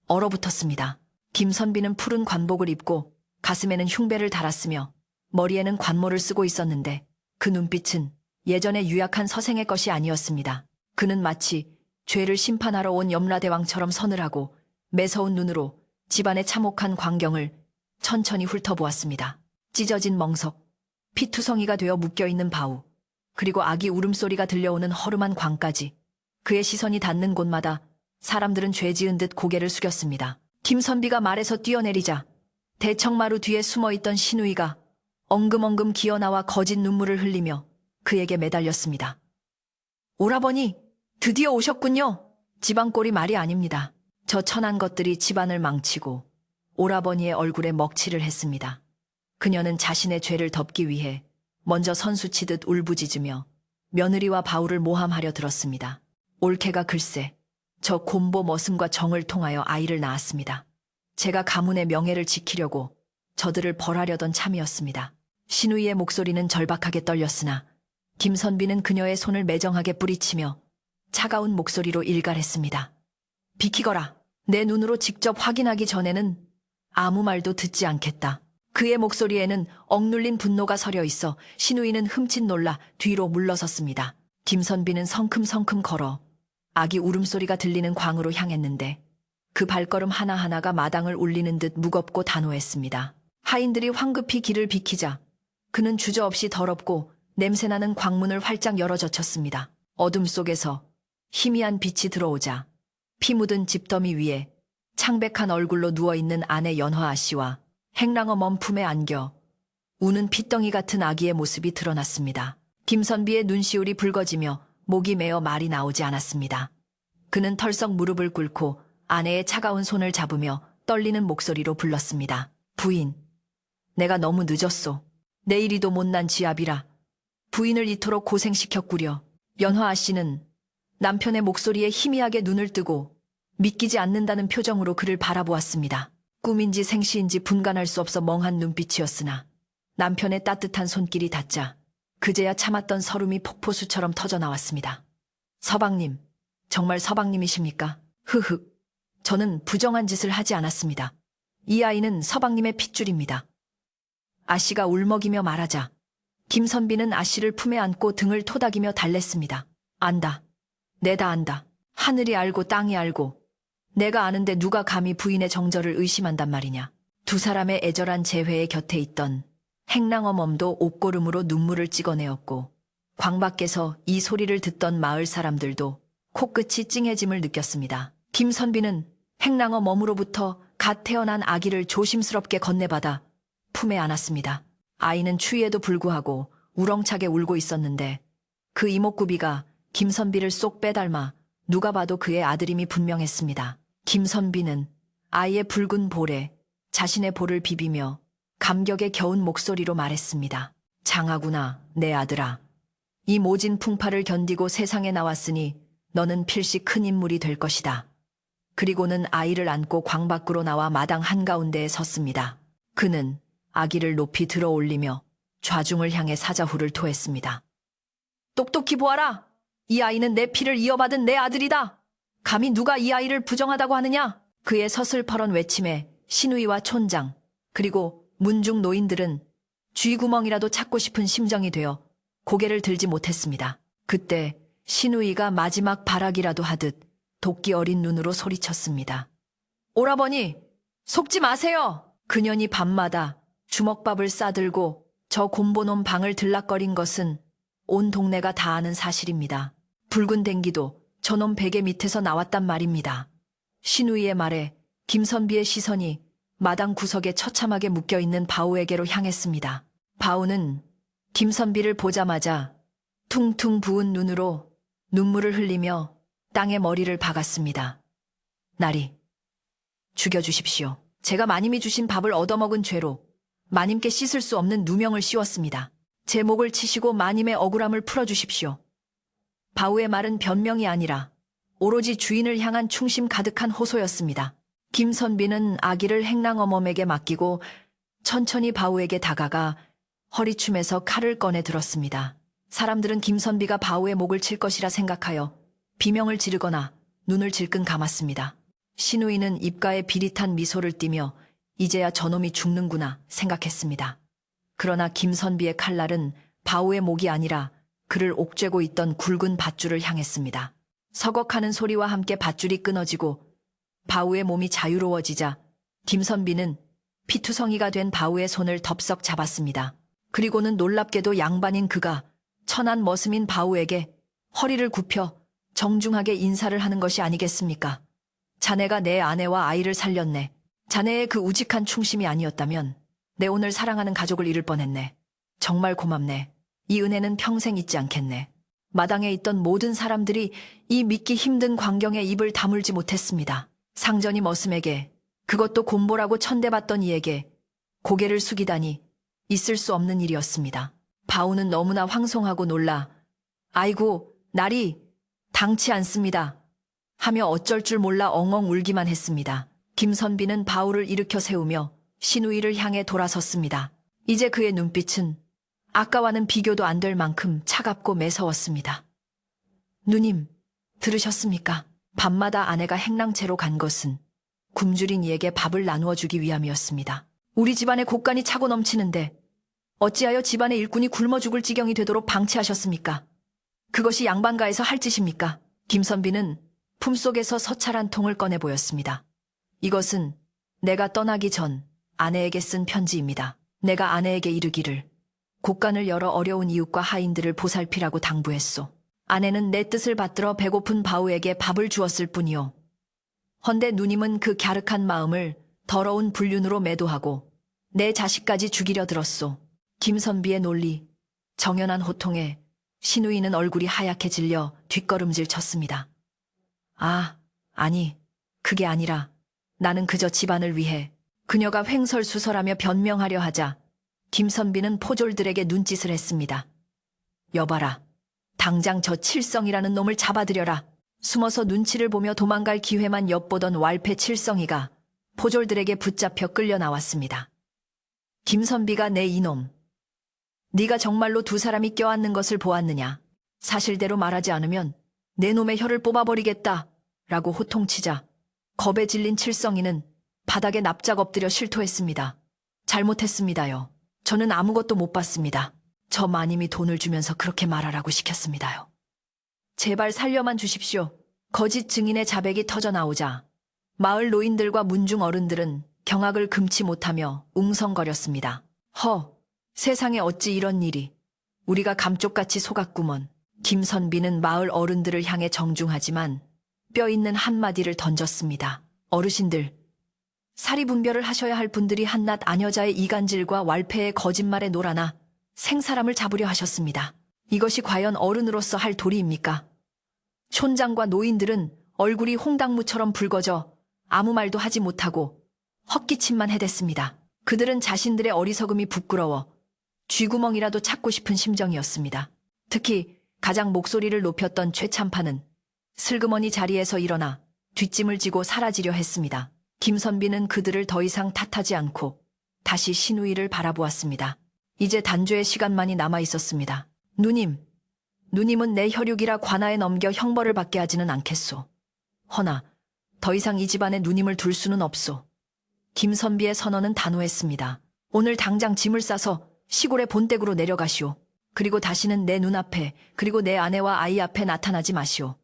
A: 얼어붙었습니다. 김선비는 푸른 관복을 입고 가슴에는 흉배를 달았으며 머리에는 관모를 쓰고 있었는데 그 눈빛은 예전의 유약한 서생의 것이 아니었습니다. 그는 마치 죄를 심판하러 온 염라대왕처럼 서늘하고 매서운 눈으로 집안의 참혹한 광경을 천천히 훑어보았습니다. 찢어진 멍석, 피투성이가 되어 묶여있는 바우, 그리고 아기 울음소리가 들려오는 허름한 광까지 그의 시선이 닿는 곳마다 사람들은 죄 지은 듯 고개를 숙였습니다. 김선비가 말에서 뛰어내리자 대청마루 뒤에 숨어있던 신우이가 엉금엉금 기어나와 거짓 눈물을 흘리며 그에게 매달렸습니다. 오라버니, 드디어 오셨군요. 지방꼴이 말이 아닙니다. 저 천한 것들이 집안을 망치고 오라버니의 얼굴에 먹칠을 했습니다. 그녀는 자신의 죄를 덮기 위해 먼저 선수치듯 울부짖으며 며느리와 바울을 모함하려 들었습니다. 옳게가 글쎄, 저 곰보 머슴과 정을 통하여 아이를 낳았습니다. 제가 가문의 명예를 지키려고 저들을 벌하려던 참이었습니다. 신우이의 목소리는 절박하게 떨렸으나 김선비는 그녀의 손을 매정하게 뿌리치며 차가운 목소리로 일갈했습니다. 비키거라. 내 눈으로 직접 확인하기 전에는 아무 말도 듣지 않겠다. 그의 목소리에는 억눌린 분노가 서려 있어 신우이는 흠칫 놀라 뒤로 물러섰습니다. 김선비는 성큼성큼 걸어 아기 울음소리가 들리는 광으로 향했는데 그 발걸음 하나하나가 마당을 울리는 듯 무겁고 단호했습니다. 하인들이 황급히 길을 비키자 그는 주저없이 더럽고 냄새나는 광문을 활짝 열어젖혔습니다. 어둠 속에서 희미한 빛이 들어오자 피 묻은 집더미 위에 창백한 얼굴로 누워있는 아내 연화아 씨와 행랑어 몸품에 안겨 우는 핏덩이 같은 아기의 모습이 드러났습니다. 김선비의 눈시울이 붉어지며 목이 메어 말이 나오지 않았습니다. 그는 털썩 무릎을 꿇고 아내의 차가운 손을 잡으며 떨리는 목소리로 불렀습니다. 부인, 내가 너무 늦었소. 내일이도 못난 지압이라 부인을 이토록 고생시켰구려. 연화아 씨는 남편의 목소리에 희미하게 눈을 뜨고 믿기지 않는다는 표정으로 그를 바라보았습니다. 꿈인지 생시인지 분간할 수 없어 멍한 눈빛이었으나 남편의 따뜻한 손길이 닿자 그제야 참았던 서름이 폭포수처럼 터져나왔습니다. 서방님, 정말 서방님이십니까? 흐흐, 저는 부정한 짓을 하지 않았습니다. 이 아이는 서방님의 핏줄입니다. 아씨가 울먹이며 말하자 김선비는 아씨를 품에 안고 등을 토닥이며 달랬습니다. 안다. 내다 안다. 하늘이 알고 땅이 알고 내가 아는데 누가 감히 부인의 정절을 의심한단 말이냐. 두 사람의 애절한 재회의 곁에 있던 행랑어멈도 옷고름으로 눈물을 찍어내었고 광밖에서 이 소리를 듣던 마을 사람들도 코끝이 찡해짐을 느꼈습니다. 김선비는 행랑어멈으로부터 갓 태어난 아기를 조심스럽게 건네받아 품에 안았습니다. 아이는 추위에도 불구하고 우렁차게 울고 있었는데 그 이목구비가 김선비를 쏙 빼닮아 누가 봐도 그의 아들임이 분명했습니다. 김선비는 아이의 붉은 볼에 자신의 볼을 비비며 감격에 겨운 목소리로 말했습니다. 장하구나, 내 아들아. 이 모진 풍파를 견디고 세상에 나왔으니 너는 필시 큰 인물이 될 것이다. 그리고는 아이를 안고 광 밖으로 나와 마당 한가운데에 섰습니다. 그는 아기를 높이 들어 올리며 좌중을 향해 사자후를 토했습니다. 똑똑히 보아라! 이 아이는 내 피를 이어받은 내 아들이다! 감히 누가 이 아이를 부정하다고 하느냐? 그의 서슬퍼런 외침에 신우이와 촌장, 그리고 문중 노인들은 쥐구멍이라도 찾고 싶은 심정이 되어 고개를 들지 못했습니다. 그때 신우이가 마지막 발악이라도 하듯 도끼 어린 눈으로 소리쳤습니다. 오라버니, 속지 마세요! 그년이 밤마다 주먹밥을 싸들고 저 곰보놈 방을 들락거린 것은 온 동네가 다 아는 사실입니다. 붉은 댕기도 저놈 베개 밑에서 나왔단 말입니다. 신우이의 말에 김선비의 시선이 마당 구석에 처참하게 묶여있는 바우에게로 향했습니다. 바우는 김선비를 보자마자 퉁퉁 부은 눈으로 눈물을 흘리며 땅에 머리를 박았습니다. 나리, 죽여주십시오. 제가 마님이 주신 밥을 얻어먹은 죄로 마님께 씻을 수 없는 누명을 씌웠습니다. 제 목을 치시고 마님의 억울함을 풀어주십시오. 바우의 말은 변명이 아니라 오로지 주인을 향한 충심 가득한 호소였습니다. 김선비는 아기를 행랑어멈에게 맡기고 천천히 바우에게 다가가 허리춤에서 칼을 꺼내 들었습니다. 사람들은 김선비가 바우의 목을 칠 것이라 생각하여 비명을 지르거나 눈을 질끈 감았습니다. 신우이는 입가에 비릿한 미소를 띠며 이제야 저놈이 죽는구나 생각했습니다. 그러나 김선비의 칼날은 바우의 목이 아니라 그를 옥죄고 있던 굵은 밧줄을 향했습니다. 서걱하는 소리와 함께 밧줄이 끊어지고 바우의 몸이 자유로워지자 김선비는 피투성이가 된 바우의 손을 덥석 잡았습니다. 그리고는 놀랍게도 양반인 그가 천한 머슴인 바우에게 허리를 굽혀 정중하게 인사를 하는 것이 아니겠습니까? 자네가 내 아내와 아이를 살렸네. 자네의 그 우직한 충심이 아니었다면 내 오늘 사랑하는 가족을 잃을 뻔했네. 정말 고맙네. 이 은혜는 평생 잊지 않겠네. 마당에 있던 모든 사람들이 이 믿기 힘든 광경에 입을 다물지 못했습니다. 상전이 머슴에게, 그것도 곰보라고 천대받던 이에게 고개를 숙이다니 있을 수 없는 일이었습니다. 바우는 너무나 황송하고 놀라 아이고 날이 당치 않습니다 하며 어쩔 줄 몰라 엉엉 울기만 했습니다. 김선비는 바우를 일으켜 세우며 신우이를 향해 돌아섰습니다. 이제 그의 눈빛은 아까와는 비교도 안 될 만큼 차갑고 매서웠습니다. 누님, 들으셨습니까? 밤마다 아내가 행랑채로 간 것은 굶주린 이에게 밥을 나누어 주기 위함이었습니다. 우리 집안의 곳간이 차고 넘치는데 어찌하여 집안의 일꾼이 굶어 죽을 지경이 되도록 방치하셨습니까? 그것이 양반가에서 할 짓입니까? 김선비는 품속에서 서찰 한 통을 꺼내 보였습니다. 이것은 내가 떠나기 전 아내에게 쓴 편지입니다. 내가 아내에게 이르기를 곳간을 열어 어려운 이웃과 하인들을 보살피라고 당부했소. 아내는 내 뜻을 받들어 배고픈 바우에게 밥을 주었을 뿐이요. 헌데 누님은 그 갸륵한 마음을 더러운 불륜으로 매도하고 내 자식까지 죽이려 들었소. 김선비의 논리, 정연한 호통에 신우이는 얼굴이 하얗게 질려 뒷걸음질 쳤습니다. 아니, 그게 아니라 나는 그저 집안을 위해 그녀가 횡설수설하며 변명하려 하자 김선비는 포졸들에게 눈짓을 했습니다. 여봐라, 당장 저 칠성이라는 놈을 잡아들여라. 숨어서 눈치를 보며 도망갈 기회만 엿보던 왈패 칠성이가 포졸들에게 붙잡혀 끌려 나왔습니다. 김선비가 내 이놈, 네가 정말로 두 사람이 껴안는 것을 보았느냐? 사실대로 말하지 않으면 내 놈의 혀를 뽑아버리겠다 라고 호통치자 겁에 질린 칠성이는 바닥에 납작 엎드려 실토했습니다. 잘못했습니다요. 저는 아무것도 못 봤습니다. 저 마님이 돈을 주면서 그렇게 말하라고 시켰습니다요. 제발 살려만 주십시오. 거짓 증인의 자백이 터져나오자 마을 노인들과 문중 어른들은 경악을 금치 못하며 웅성거렸습니다. 세상에 어찌 이런 일이. 우리가 감쪽같이 속았구먼. 김선비는 마을 어른들을 향해 정중하지만 뼈 있는 한마디를 던졌습니다. 어르신들, 사리분별을 하셔야 할 분들이 한낱 아녀자의 이간질과 왈패의 거짓말에 놀아나 생사람을 잡으려 하셨습니다. 이것이 과연 어른으로서 할 도리입니까? 촌장과 노인들은 얼굴이 홍당무처럼 붉어져 아무 말도 하지 못하고 헛기침만 해댔습니다. 그들은 자신들의 어리석음이 부끄러워 쥐구멍이라도 찾고 싶은 심정이었습니다. 특히 가장 목소리를 높였던 최참파는 슬그머니 자리에서 일어나 뒷짐을 지고 사라지려 했습니다. 김선비는 그들을 더 이상 탓하지 않고 다시 신우이를 바라보았습니다. 이제 단죄의 시간만이 남아 있었습니다. 누님은 내 혈육이라 관아에 넘겨 형벌을 받게 하지는 않겠소. 허나 더 이상 이 집안에 누님을 둘 수는 없소. 김선비의 선언은 단호했습니다. 오늘 당장 짐을 싸서 시골의 본댁으로 내려가시오. 그리고 다시는 내 눈앞에 그리고 내 아내와 아이 앞에 나타나지 마시오.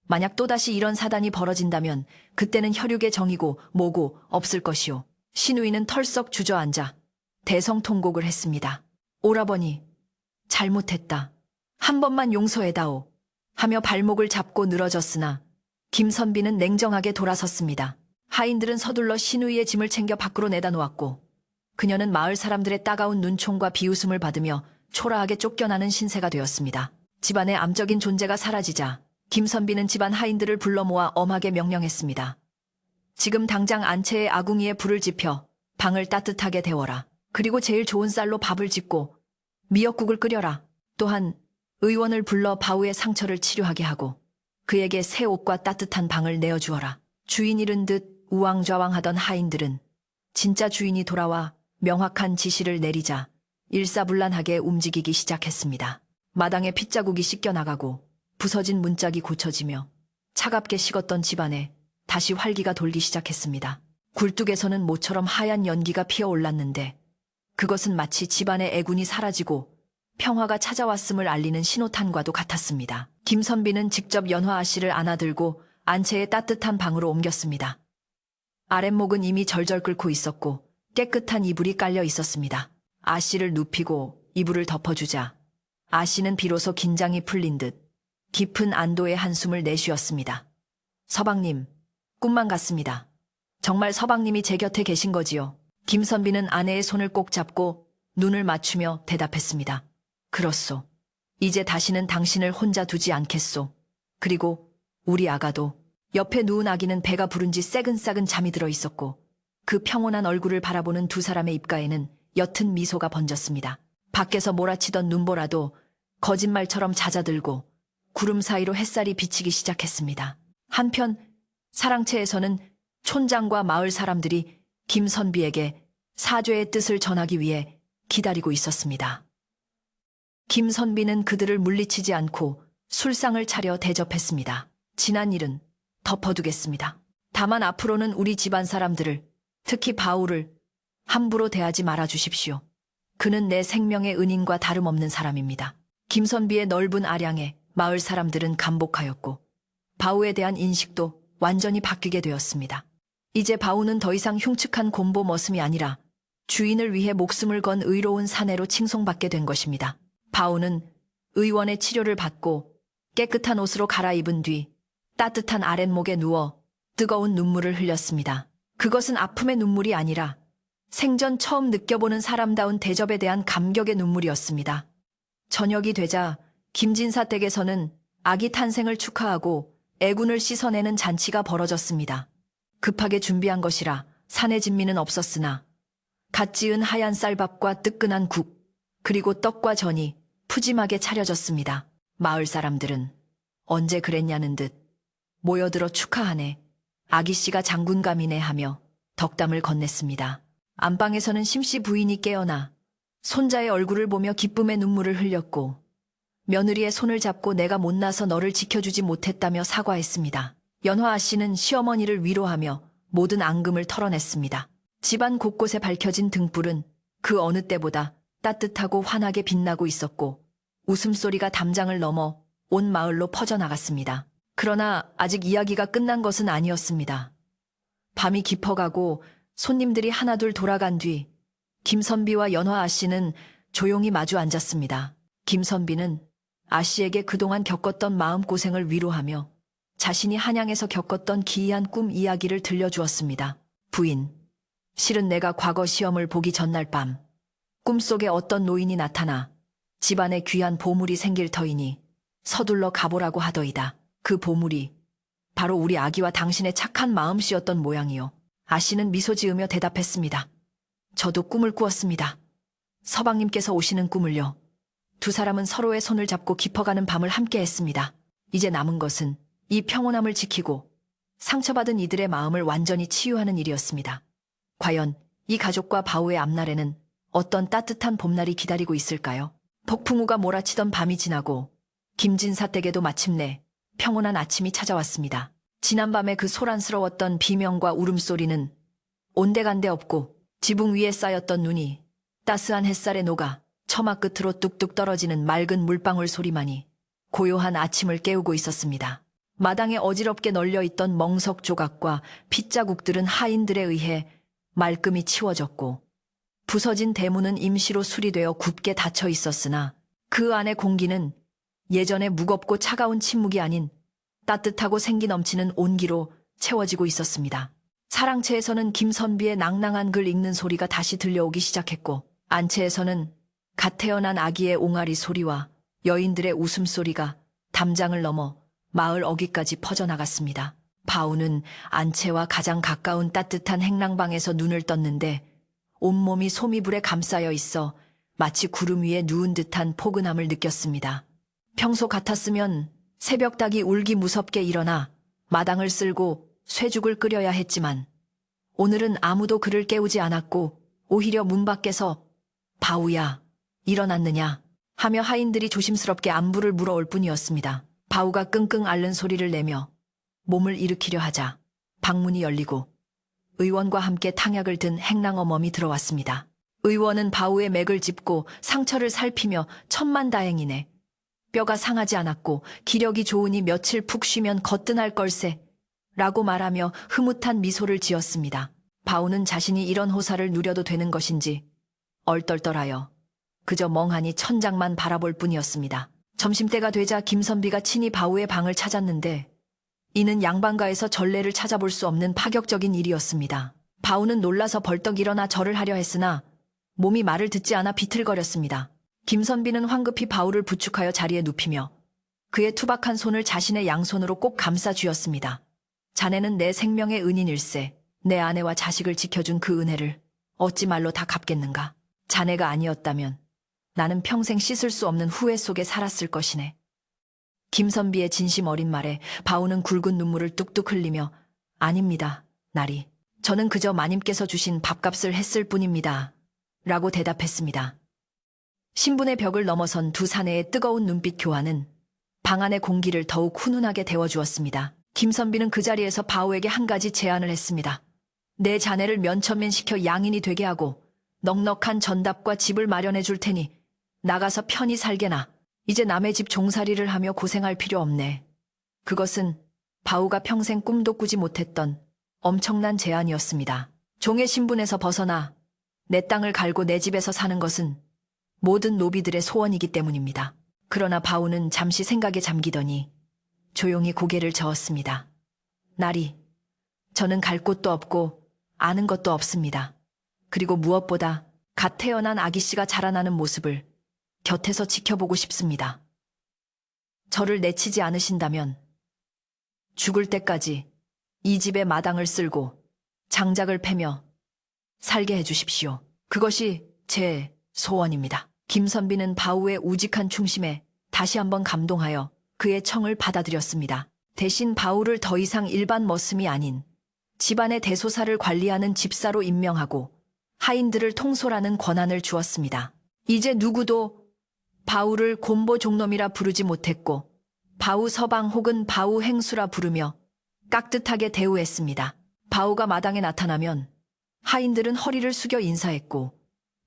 A: 만약 또다시 이런 사단이 벌어진다면 그때는 혈육의 정이고 뭐고 없을 것이오. 신우이는 털썩 주저앉아 대성통곡을 했습니다. 오라버니, 잘못했다. 한 번만 용서해다오. 하며 발목을 잡고 늘어졌으나 김선비는 냉정하게 돌아섰습니다. 하인들은 서둘러 신우이의 짐을 챙겨 밖으로 내다 놓았고 그녀는 마을 사람들의 따가운 눈총과 비웃음을 받으며 초라하게 쫓겨나는 신세가 되었습니다. 집안의 암적인 존재가 사라지자 김선비는 집안 하인들을 불러 모아 엄하게 명령했습니다. 지금 당장 안채의 아궁이에 불을 지펴 방을 따뜻하게 데워라. 그리고 제일 좋은 쌀로 밥을 짓고 미역국을 끓여라. 또한 의원을 불러 바우의 상처를 치료하게 하고 그에게 새 옷과 따뜻한 방을 내어주어라. 주인 잃은 듯 우왕좌왕하던 하인들은 진짜 주인이 돌아와 명확한 지시를 내리자 일사불란하게 움직이기 시작했습니다. 마당에 핏자국이 씻겨나가고 부서진 문짝이 고쳐지며 차갑게 식었던 집안에 다시 활기가 돌기 시작했습니다. 굴뚝에서는 모처럼 하얀 연기가 피어올랐는데 그것은 마치 집안의 애군이 사라지고 평화가 찾아왔음을 알리는 신호탄과도 같았습니다. 김선비는 직접 연화 아씨를 안아들고 안채의 따뜻한 방으로 옮겼습니다. 아랫목은 이미 절절 끓고 있었고 깨끗한 이불이 깔려 있었습니다. 아씨를 눕히고 이불을 덮어주자 아씨는 비로소 긴장이 풀린 듯 깊은 안도의 한숨을 내쉬었습니다. 서방님, 꿈만 같습니다. 정말 서방님이 제 곁에 계신 거지요. 김선비는 아내의 손을 꼭 잡고 눈을 맞추며 대답했습니다. 그렇소. 이제 다시는 당신을 혼자 두지 않겠소. 그리고 우리 아가도. 옆에 누운 아기는 배가 부른지 새근싸근 잠이 들어 있었고 그 평온한 얼굴을 바라보는 두 사람의 입가에는 옅은 미소가 번졌습니다. 밖에서 몰아치던 눈보라도 거짓말처럼 잦아들고 구름 사이로 햇살이 비치기 시작했습니다. 한편 사랑채에서는 촌장과 마을 사람들이 김선비에게 사죄의 뜻을 전하기 위해 기다리고 있었습니다. 김선비는 그들을 물리치지 않고 술상을 차려 대접했습니다. 지난 일은 덮어두겠습니다. 다만 앞으로는 우리 집안 사람들을, 특히 바울을 함부로 대하지 말아주십시오. 그는 내 생명의 은인과 다름없는 사람입니다. 김선비의 넓은 아량에 마을 사람들은 감복하였고 바우에 대한 인식도 완전히 바뀌게 되었습니다. 이제 바우는 더 이상 흉측한 곰보 머슴이 아니라 주인을 위해 목숨을 건 의로운 사내로 칭송받게 된 것입니다. 바우는 의원의 치료를 받고 깨끗한 옷으로 갈아입은 뒤 따뜻한 아랫목에 누워 뜨거운 눈물을 흘렸습니다. 그것은 아픔의 눈물이 아니라 생전 처음 느껴보는 사람다운 대접에 대한 감격의 눈물이었습니다. 저녁이 되자 김진사 댁에서는 아기 탄생을 축하하고 애군을 씻어내는 잔치가 벌어졌습니다. 급하게 준비한 것이라 사내 진미는 없었으나 갓 지은 하얀 쌀밥과 뜨끈한 국, 그리고 떡과 전이 푸짐하게 차려졌습니다. 마을 사람들은 언제 그랬냐는 듯 모여들어 축하하네, 아기씨가 장군감이네 하며 덕담을 건넸습니다. 안방에서는 심씨 부인이 깨어나 손자의 얼굴을 보며 기쁨의 눈물을 흘렸고 며느리의 손을 잡고 내가 못나서 너를 지켜주지 못했다며 사과했습니다. 연화 씨는 시어머니를 위로하며 모든 앙금을 털어냈습니다. 집안 곳곳에 밝혀진 등불은 그 어느 때보다 따뜻하고 환하게 빛나고 있었고 웃음소리가 담장을 넘어 온 마을로 퍼져나갔습니다. 그러나 아직 이야기가 끝난 것은 아니었습니다. 밤이 깊어가고 손님들이 하나둘 돌아간 뒤 김선비와 연화 아씨는 조용히 마주 앉았습니다. 김선비는 아씨에게 그동안 겪었던 마음고생을 위로하며 자신이 한양에서 겪었던 기이한 꿈 이야기를 들려주었습니다. 부인, 실은 내가 과거 시험을 보기 전날 밤 꿈속에 어떤 노인이 나타나 집안에 귀한 보물이 생길 터이니 서둘러 가보라고 하더이다. 그 보물이 바로 우리 아기와 당신의 착한 마음씨였던 모양이요. 아씨는 미소 지으며 대답했습니다. 저도 꿈을 꾸었습니다. 서방님께서 오시는 꿈을요. 두 사람은 서로의 손을 잡고 깊어가는 밤을 함께 했습니다. 이제 남은 것은 이 평온함을 지키고 상처받은 이들의 마음을 완전히 치유하는 일이었습니다. 과연 이 가족과 바우의 앞날에는 어떤 따뜻한 봄날이 기다리고 있을까요? 폭풍우가 몰아치던 밤이 지나고 김진사 댁에도 마침내 평온한 아침이 찾아왔습니다. 지난밤의 그 소란스러웠던 비명과 울음소리는 온데간데 없고 지붕 위에 쌓였던 눈이 따스한 햇살에 녹아 처마 끝으로 뚝뚝 떨어지는 맑은 물방울 소리만이 고요한 아침을 깨우고 있었습니다. 마당에 어지럽게 널려있던 멍석 조각과 핏자국들은 하인들에 의해 말끔히 치워졌고 부서진 대문은 임시로 수리되어 굳게 닫혀 있었으나 그 안의 공기는 예전에 무겁고 차가운 침묵이 아닌 따뜻하고 생기 넘치는 온기로 채워지고 있었습니다. 사랑채에서는 김선비의 낭낭한 글 읽는 소리가 다시 들려오기 시작했고 안채에서는 갓 태어난 아기의 옹알이 소리와 여인들의 웃음소리가 담장을 넘어 마을 어귀까지 퍼져나갔습니다. 바우는 안채와 가장 가까운 따뜻한 행랑방에서 눈을 떴는데 온몸이 소미불에 감싸여 있어 마치 구름 위에 누운 듯한 포근함을 느꼈습니다. 평소 같았으면 새벽닭이 울기 무섭게 일어나 마당을 쓸고 쇠죽을 끓여야 했지만 오늘은 아무도 그를 깨우지 않았고 오히려 문 밖에서 바우야, 일어났느냐 하며 하인들이 조심스럽게 안부를 물어올 뿐이었습니다. 바우가 끙끙 앓는 소리를 내며 몸을 일으키려 하자 방문이 열리고 의원과 함께 탕약을 든 행랑어멈이 들어왔습니다. 의원은 바우의 맥을 짚고 상처를 살피며 천만다행이네. 뼈가 상하지 않았고 기력이 좋으니 며칠 푹 쉬면 거뜬할 걸세 라고 말하며 흐뭇한 미소를 지었습니다. 바우는 자신이 이런 호사를 누려도 되는 것인지 얼떨떨하여 그저 멍하니 천장만 바라볼 뿐이었습니다. 점심때가 되자 김선비가 친히 바우의 방을 찾았는데 이는 양반가에서 전례를 찾아볼 수 없는 파격적인 일이었습니다. 바우는 놀라서 벌떡 일어나 절을 하려 했으나 몸이 말을 듣지 않아 비틀거렸습니다. 김선비는 황급히 바우를 부축하여 자리에 눕히며 그의 투박한 손을 자신의 양손으로 꼭 감싸 쥐었습니다. 자네는 내 생명의 은인일세. 내 아내와 자식을 지켜준 그 은혜를 어찌 말로 다 갚겠는가. 자네가 아니었다면 나는 평생 씻을 수 없는 후회 속에 살았을 것이네. 김선비의 진심 어린 말에 바우는 굵은 눈물을 뚝뚝 흘리며 아닙니다, 나리. 저는 그저 마님께서 주신 밥값을 했을 뿐입니다. 라고 대답했습니다. 신분의 벽을 넘어선 두 사내의 뜨거운 눈빛 교환은 방 안의 공기를 더욱 훈훈하게 데워주었습니다. 김선비는 그 자리에서 바우에게 한 가지 제안을 했습니다. 내 자네를 면천면시켜 양인이 되게 하고 넉넉한 전답과 집을 마련해 줄 테니 나가서 편히 살게나. 이제 남의 집 종살이를 하며 고생할 필요 없네. 그것은 바우가 평생 꿈도 꾸지 못했던 엄청난 제안이었습니다. 종의 신분에서 벗어나 내 땅을 갈고 내 집에서 사는 것은 모든 노비들의 소원이기 때문입니다. 그러나 바우는 잠시 생각에 잠기더니 조용히 고개를 저었습니다. 나리, 저는 갈 곳도 없고 아는 것도 없습니다. 그리고 무엇보다 갓 태어난 아기씨가 자라나는 모습을 곁에서 지켜보고 싶습니다. 저를 내치지 않으신다면 죽을 때까지 이 집의 마당을 쓸고 장작을 패며 살게 해주십시오. 그것이 제 소원입니다. 김선비는 바우의 우직한 충심에 다시 한번 감동하여 그의 청을 받아들였습니다. 대신 바우를 더 이상 일반 머슴이 아닌 집안의 대소사를 관리하는 집사로 임명하고 하인들을 통솔하는 권한을 주었습니다. 이제 누구도 바우를 곰보 종놈이라 부르지 못했고 바우 서방 혹은 바우 행수라 부르며 깍듯하게 대우했습니다. 바우가 마당에 나타나면 하인들은 허리를 숙여 인사했고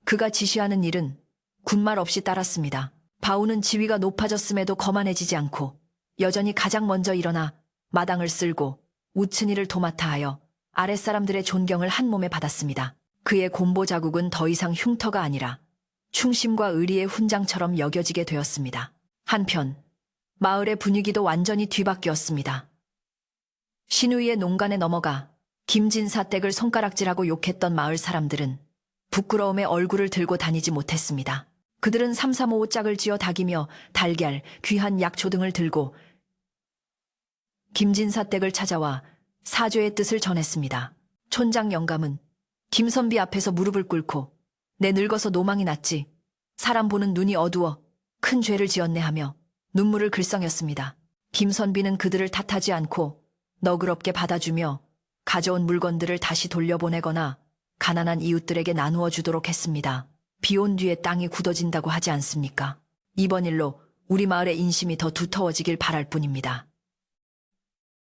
A: 그가 지시하는 일은 군말 없이 따랐습니다. 바우는 지위가 높아졌음에도 거만해지지 않고 여전히 가장 먼저 일어나 마당을 쓸고 우츠니를 도맡아 하여 아랫사람들의 존경을 한 몸에 받았습니다. 그의 곰보 자국은 더 이상 흉터가 아니라 충심과 의리의 훈장처럼 여겨지게 되었습니다. 한편 마을의 분위기도 완전히 뒤바뀌었습니다. 신우이의 농간에 넘어가 김진사댁을 손가락질하고 욕했던 마을 사람들은 부끄러움에 얼굴을 들고 다니지 못했습니다. 그들은 335 짝을 지어 다기며 달걀, 귀한 약초 등을 들고 김진사댁을 찾아와 사죄의 뜻을 전했습니다. 촌장 영감은 김선비 앞에서 무릎을 꿇고 내 늙어서 노망이 났지. 사람 보는 눈이 어두워 큰 죄를 지었네 하며 눈물을 글썽였습니다. 김선비는 그들을 탓하지 않고 너그럽게 받아주며 가져온 물건들을 다시 돌려보내거나 가난한 이웃들에게 나누어 주도록 했습니다. 비온 뒤에 땅이 굳어진다고 하지 않습니까? 이번 일로 우리 마을의 인심이 더 두터워지길 바랄 뿐입니다.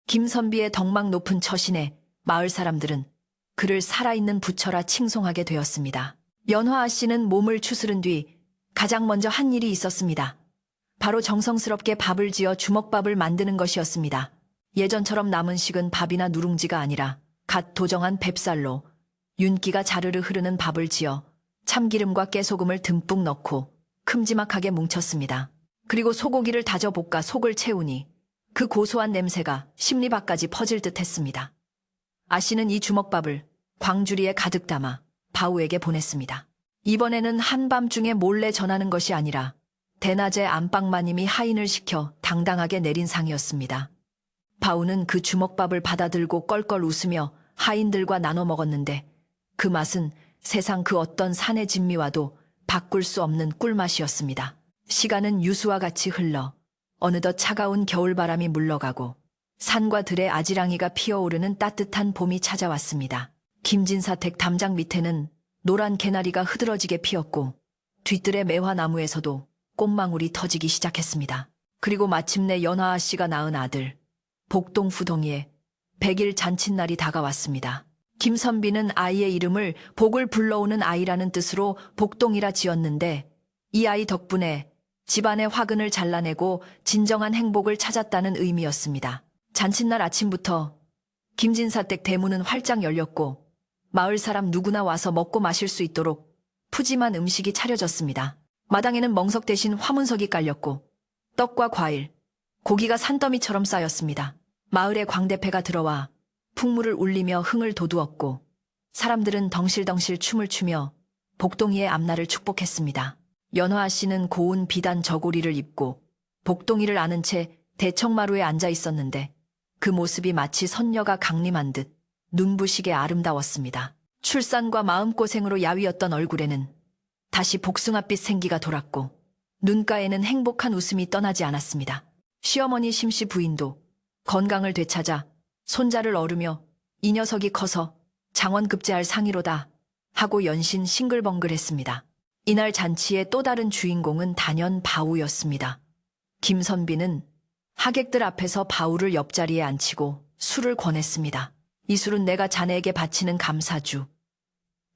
A: 김선비의 덕망 높은 처신에 마을 사람들은 그를 살아있는 부처라 칭송하게 되었습니다. 연화아 씨는 몸을 추스른 뒤 가장 먼저 한 일이 있었습니다. 바로 정성스럽게 밥을 지어 주먹밥을 만드는 것이었습니다. 예전처럼 남은 식은 밥이나 누룽지가 아니라 갓 도정한 뱁살로 윤기가 자르르 흐르는 밥을 지어 참기름과 깨소금을 듬뿍 넣고 큼지막하게 뭉쳤습니다. 그리고 소고기를 다져 볶아 속을 채우니 그 고소한 냄새가 심리 밖까지 퍼질 듯 했습니다. 아씨는 이 주먹밥을 광주리에 가득 담아 바우에게 보냈습니다. 이번에는 한밤중에 몰래 전하는 것이 아니라 대낮에 안방마님이 하인을 시켜 당당하게 내린 상이었습니다. 바우는 그 주먹밥을 받아들고 껄껄 웃으며 하인들과 나눠 먹었는데 그 맛은 세상 그 어떤 산의 진미와도 바꿀 수 없는 꿀맛이었습니다. 시간은 유수와 같이 흘러 어느덧 차가운 겨울바람이 물러가고 산과 들에 아지랑이가 피어오르는 따뜻한 봄이 찾아왔습니다. 김진사댁 담장 밑에는 노란 개나리가 흐드러지게 피었고 뒤뜰의 매화나무에서도 꽃망울이 터지기 시작했습니다. 그리고 마침내 연화아 씨가 낳은 아들 복동후동이의 100일 잔칫날이 다가왔습니다. 김선비는 아이의 이름을 복을 불러오는 아이라는 뜻으로 복동이라 지었는데 이 아이 덕분에 집안의 화근을 잘라내고 진정한 행복을 찾았다는 의미였습니다. 잔칫날 아침부터 김진사댁 대문은 활짝 열렸고 마을 사람 누구나 와서 먹고 마실 수 있도록 푸짐한 음식이 차려졌습니다. 마당에는 멍석 대신 화문석이 깔렸고 떡과 과일, 고기가 산더미처럼 쌓였습니다. 마을에 광대패가 들어와 풍물을 울리며 흥을 돋우었고 사람들은 덩실덩실 춤을 추며 복동이의 앞날을 축복했습니다. 연화 씨는 고운 비단 저고리를 입고 복동이를 안은 채 대청마루에 앉아 있었는데 그 모습이 마치 선녀가 강림한 듯 눈부시게 아름다웠습니다. 출산과 마음고생으로 야위었던 얼굴에는 다시 복숭아빛 생기가 돌았고 눈가에는 행복한 웃음이 떠나지 않았습니다. 시어머니 심씨 부인도 건강을 되찾아 손자를 얻으며 이 녀석이 커서 장원급제할 상이로다 하고 연신 싱글벙글했습니다. 이날 잔치의 또 다른 주인공은 단연 바우였습니다. 김선비는 하객들 앞에서 바우를 옆자리에 앉히고 술을 권했습니다. 이 술은 내가 자네에게 바치는 감사주,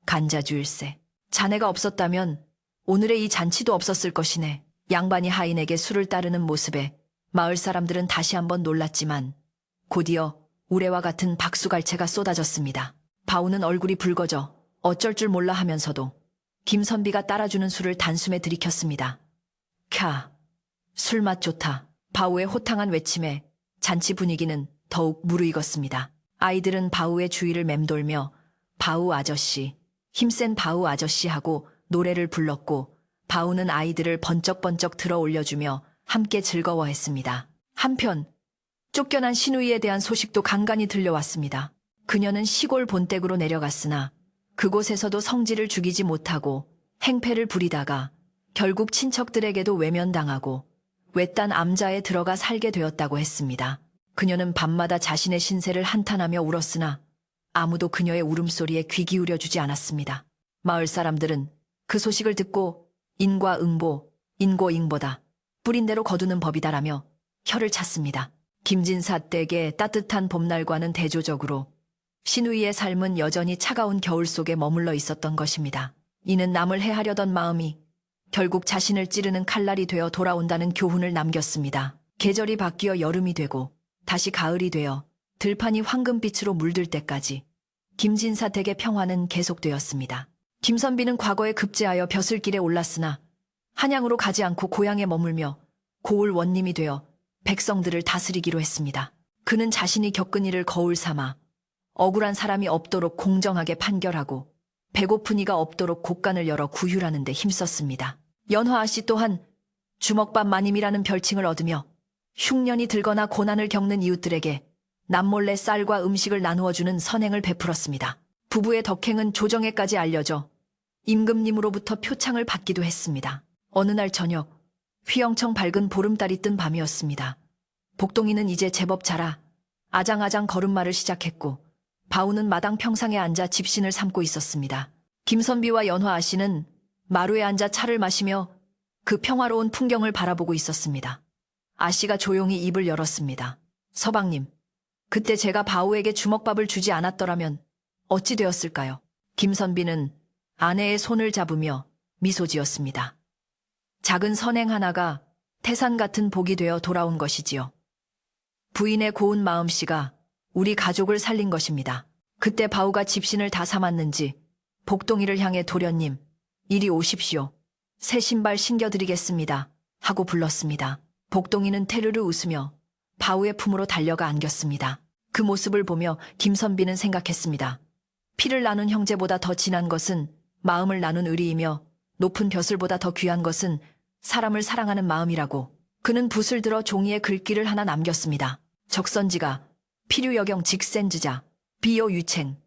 A: 간자주일세. 자네가 없었다면 오늘의 이 잔치도 없었을 것이네. 양반이 하인에게 술을 따르는 모습에 마을 사람들은 다시 한번 놀랐지만 곧이어 우레와 같은 박수갈채가 쏟아졌습니다. 바우는 얼굴이 붉어져 어쩔 줄 몰라 하면서도 김선비가 따라주는 술을 단숨에 들이켰습니다. 캬, 술맛 좋다. 바우의 호탕한 외침에 잔치 분위기는 더욱 무르익었습니다. 아이들은 바우의 주위를 맴돌며 바우 아저씨, 힘센 바우 아저씨 하고 노래를 불렀고 바우는 아이들을 번쩍번쩍 들어 올려주며 함께 즐거워했습니다. 한편 쫓겨난 신우이에 대한 소식도 간간히 들려왔습니다. 그녀는 시골 본댁으로 내려갔으나 그곳에서도 성질을 죽이지 못하고 행패를 부리다가 결국 친척들에게도 외면당하고 외딴 암자에 들어가 살게 되었다고 했습니다. 그녀는 밤마다 자신의 신세를 한탄하며 울었으나 아무도 그녀의 울음소리에 귀 기울여 주지 않았습니다. 마을 사람들은 그 소식을 듣고 인과응보, 인고잉보다 뿌린 대로 거두는 법이다라며 혀를 찼습니다. 김진사 댁의 따뜻한 봄날과는 대조적으로 신우이의 삶은 여전히 차가운 겨울 속에 머물러 있었던 것입니다. 이는 남을 해하려던 마음이 결국 자신을 찌르는 칼날이 되어 돌아온다는 교훈을 남겼습니다. 계절이 바뀌어 여름이 되고 다시 가을이 되어 들판이 황금빛으로 물들 때까지 김진사 댁의 평화는 계속되었습니다. 김선비는 과거에 급제하여 벼슬길에 올랐으나 한양으로 가지 않고 고향에 머물며 고을 원님이 되어 백성들을 다스리기로 했습니다. 그는 자신이 겪은 일을 거울 삼아 억울한 사람이 없도록 공정하게 판결하고 배고픈 이가 없도록 곳간을 열어 구휼하는 데 힘썼습니다. 연화아 씨 또한 주먹밥 마님이라는 별칭을 얻으며 흉년이 들거나 고난을 겪는 이웃들에게 남몰래 쌀과 음식을 나누어주는 선행을 베풀었습니다. 부부의 덕행은 조정에까지 알려져 임금님으로부터 표창을 받기도 했습니다. 어느 날 저녁 휘영청 밝은 보름달이 뜬 밤이었습니다. 복동이는 이제 제법 자라 아장아장 걸음마를 시작했고 바우는 마당 평상에 앉아 집신을 삼고 있었습니다. 김선비와 연화 아씨는 마루에 앉아 차를 마시며 그 평화로운 풍경을 바라보고 있었습니다. 아씨가 조용히 입을 열었습니다. 서방님, 그때 제가 바우에게 주먹밥을 주지 않았더라면 어찌 되었을까요? 김선비는 아내의 손을 잡으며 미소 지었습니다. 작은 선행 하나가 태산 같은 복이 되어 돌아온 것이지요. 부인의 고운 마음씨가 우리 가족을 살린 것입니다. 그때 바우가 집신을 다 삼았는지 복동이를 향해 도련님, 이리 오십시오. 새 신발 신겨드리겠습니다. 하고 불렀습니다. 복동이는 테르르 웃으며 바우의 품으로 달려가 안겼습니다. 그 모습을 보며 김선비는 생각했습니다. 피를 나눈 형제보다 더 진한 것은 마음을 나눈 의리이며 높은 벼슬보다 더 귀한 것은 사람을 사랑하는 마음이라고. 그는 붓을 들어 종이에 글귀를 하나 남겼습니다. 적선지가 필유여경 직센즈자 비요 유챙.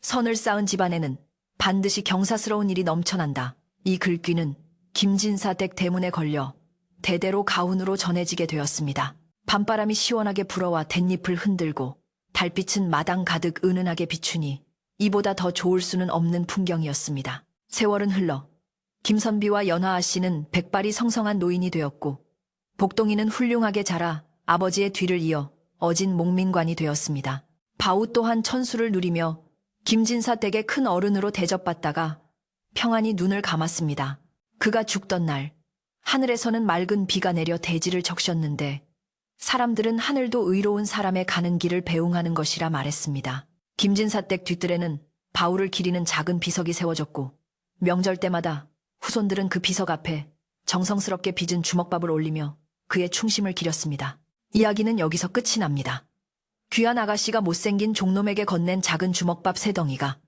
A: 선을 쌓은 집안에는 반드시 경사스러운 일이 넘쳐난다. 이 글귀는 김진사 댁 대문에 걸려 대대로 가훈으로 전해지게 되었습니다. 밤바람이 시원하게 불어와 댄잎을 흔들고 달빛은 마당 가득 은은하게 비추니 이보다 더 좋을 수는 없는 풍경이었습니다. 세월은 흘러 김선비와 연화아 씨는 백발이 성성한 노인이 되었고 복동이는 훌륭하게 자라 아버지의 뒤를 이어 어진 목민관이 되었습니다. 바우 또한 천수를 누리며 김진사 댁의 큰 어른으로 대접받다가 평안히 눈을 감았습니다. 그가 죽던 날 하늘에서는 맑은 비가 내려 대지를 적셨는데 사람들은 하늘도 의로운 사람의 가는 길을 배웅하는 것이라 말했습니다. 김진사 댁 뒤뜰에는 바우를 기리는 작은 비석이 세워졌고 명절 때마다 후손들은 그 비석 앞에 정성스럽게 빚은 주먹밥을 올리며 그의 충심을 기렸습니다. 이야기는 여기서 끝이 납니다. 귀한 아가씨가 못생긴 종놈에게 건넨 작은 주먹밥 세 덩이가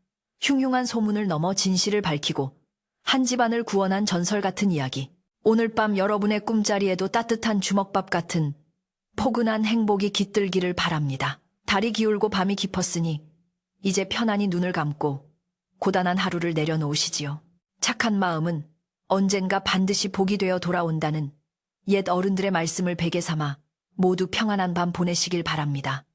A: 흉흉한 소문을 넘어 진실을 밝히고 한 집안을 구원한 전설 같은 이야기. 오늘 밤 여러분의 꿈자리에도 따뜻한 주먹밥 같은 포근한 행복이 깃들기를 바랍니다. 달이 기울고 밤이 깊었으니 이제 편안히 눈을 감고 고단한 하루를 내려놓으시지요. 착한 마음은 언젠가 반드시 복이 되어 돌아온다는 옛 어른들의 말씀을 베개 삼아 모두 평안한 밤 보내시길 바랍니다.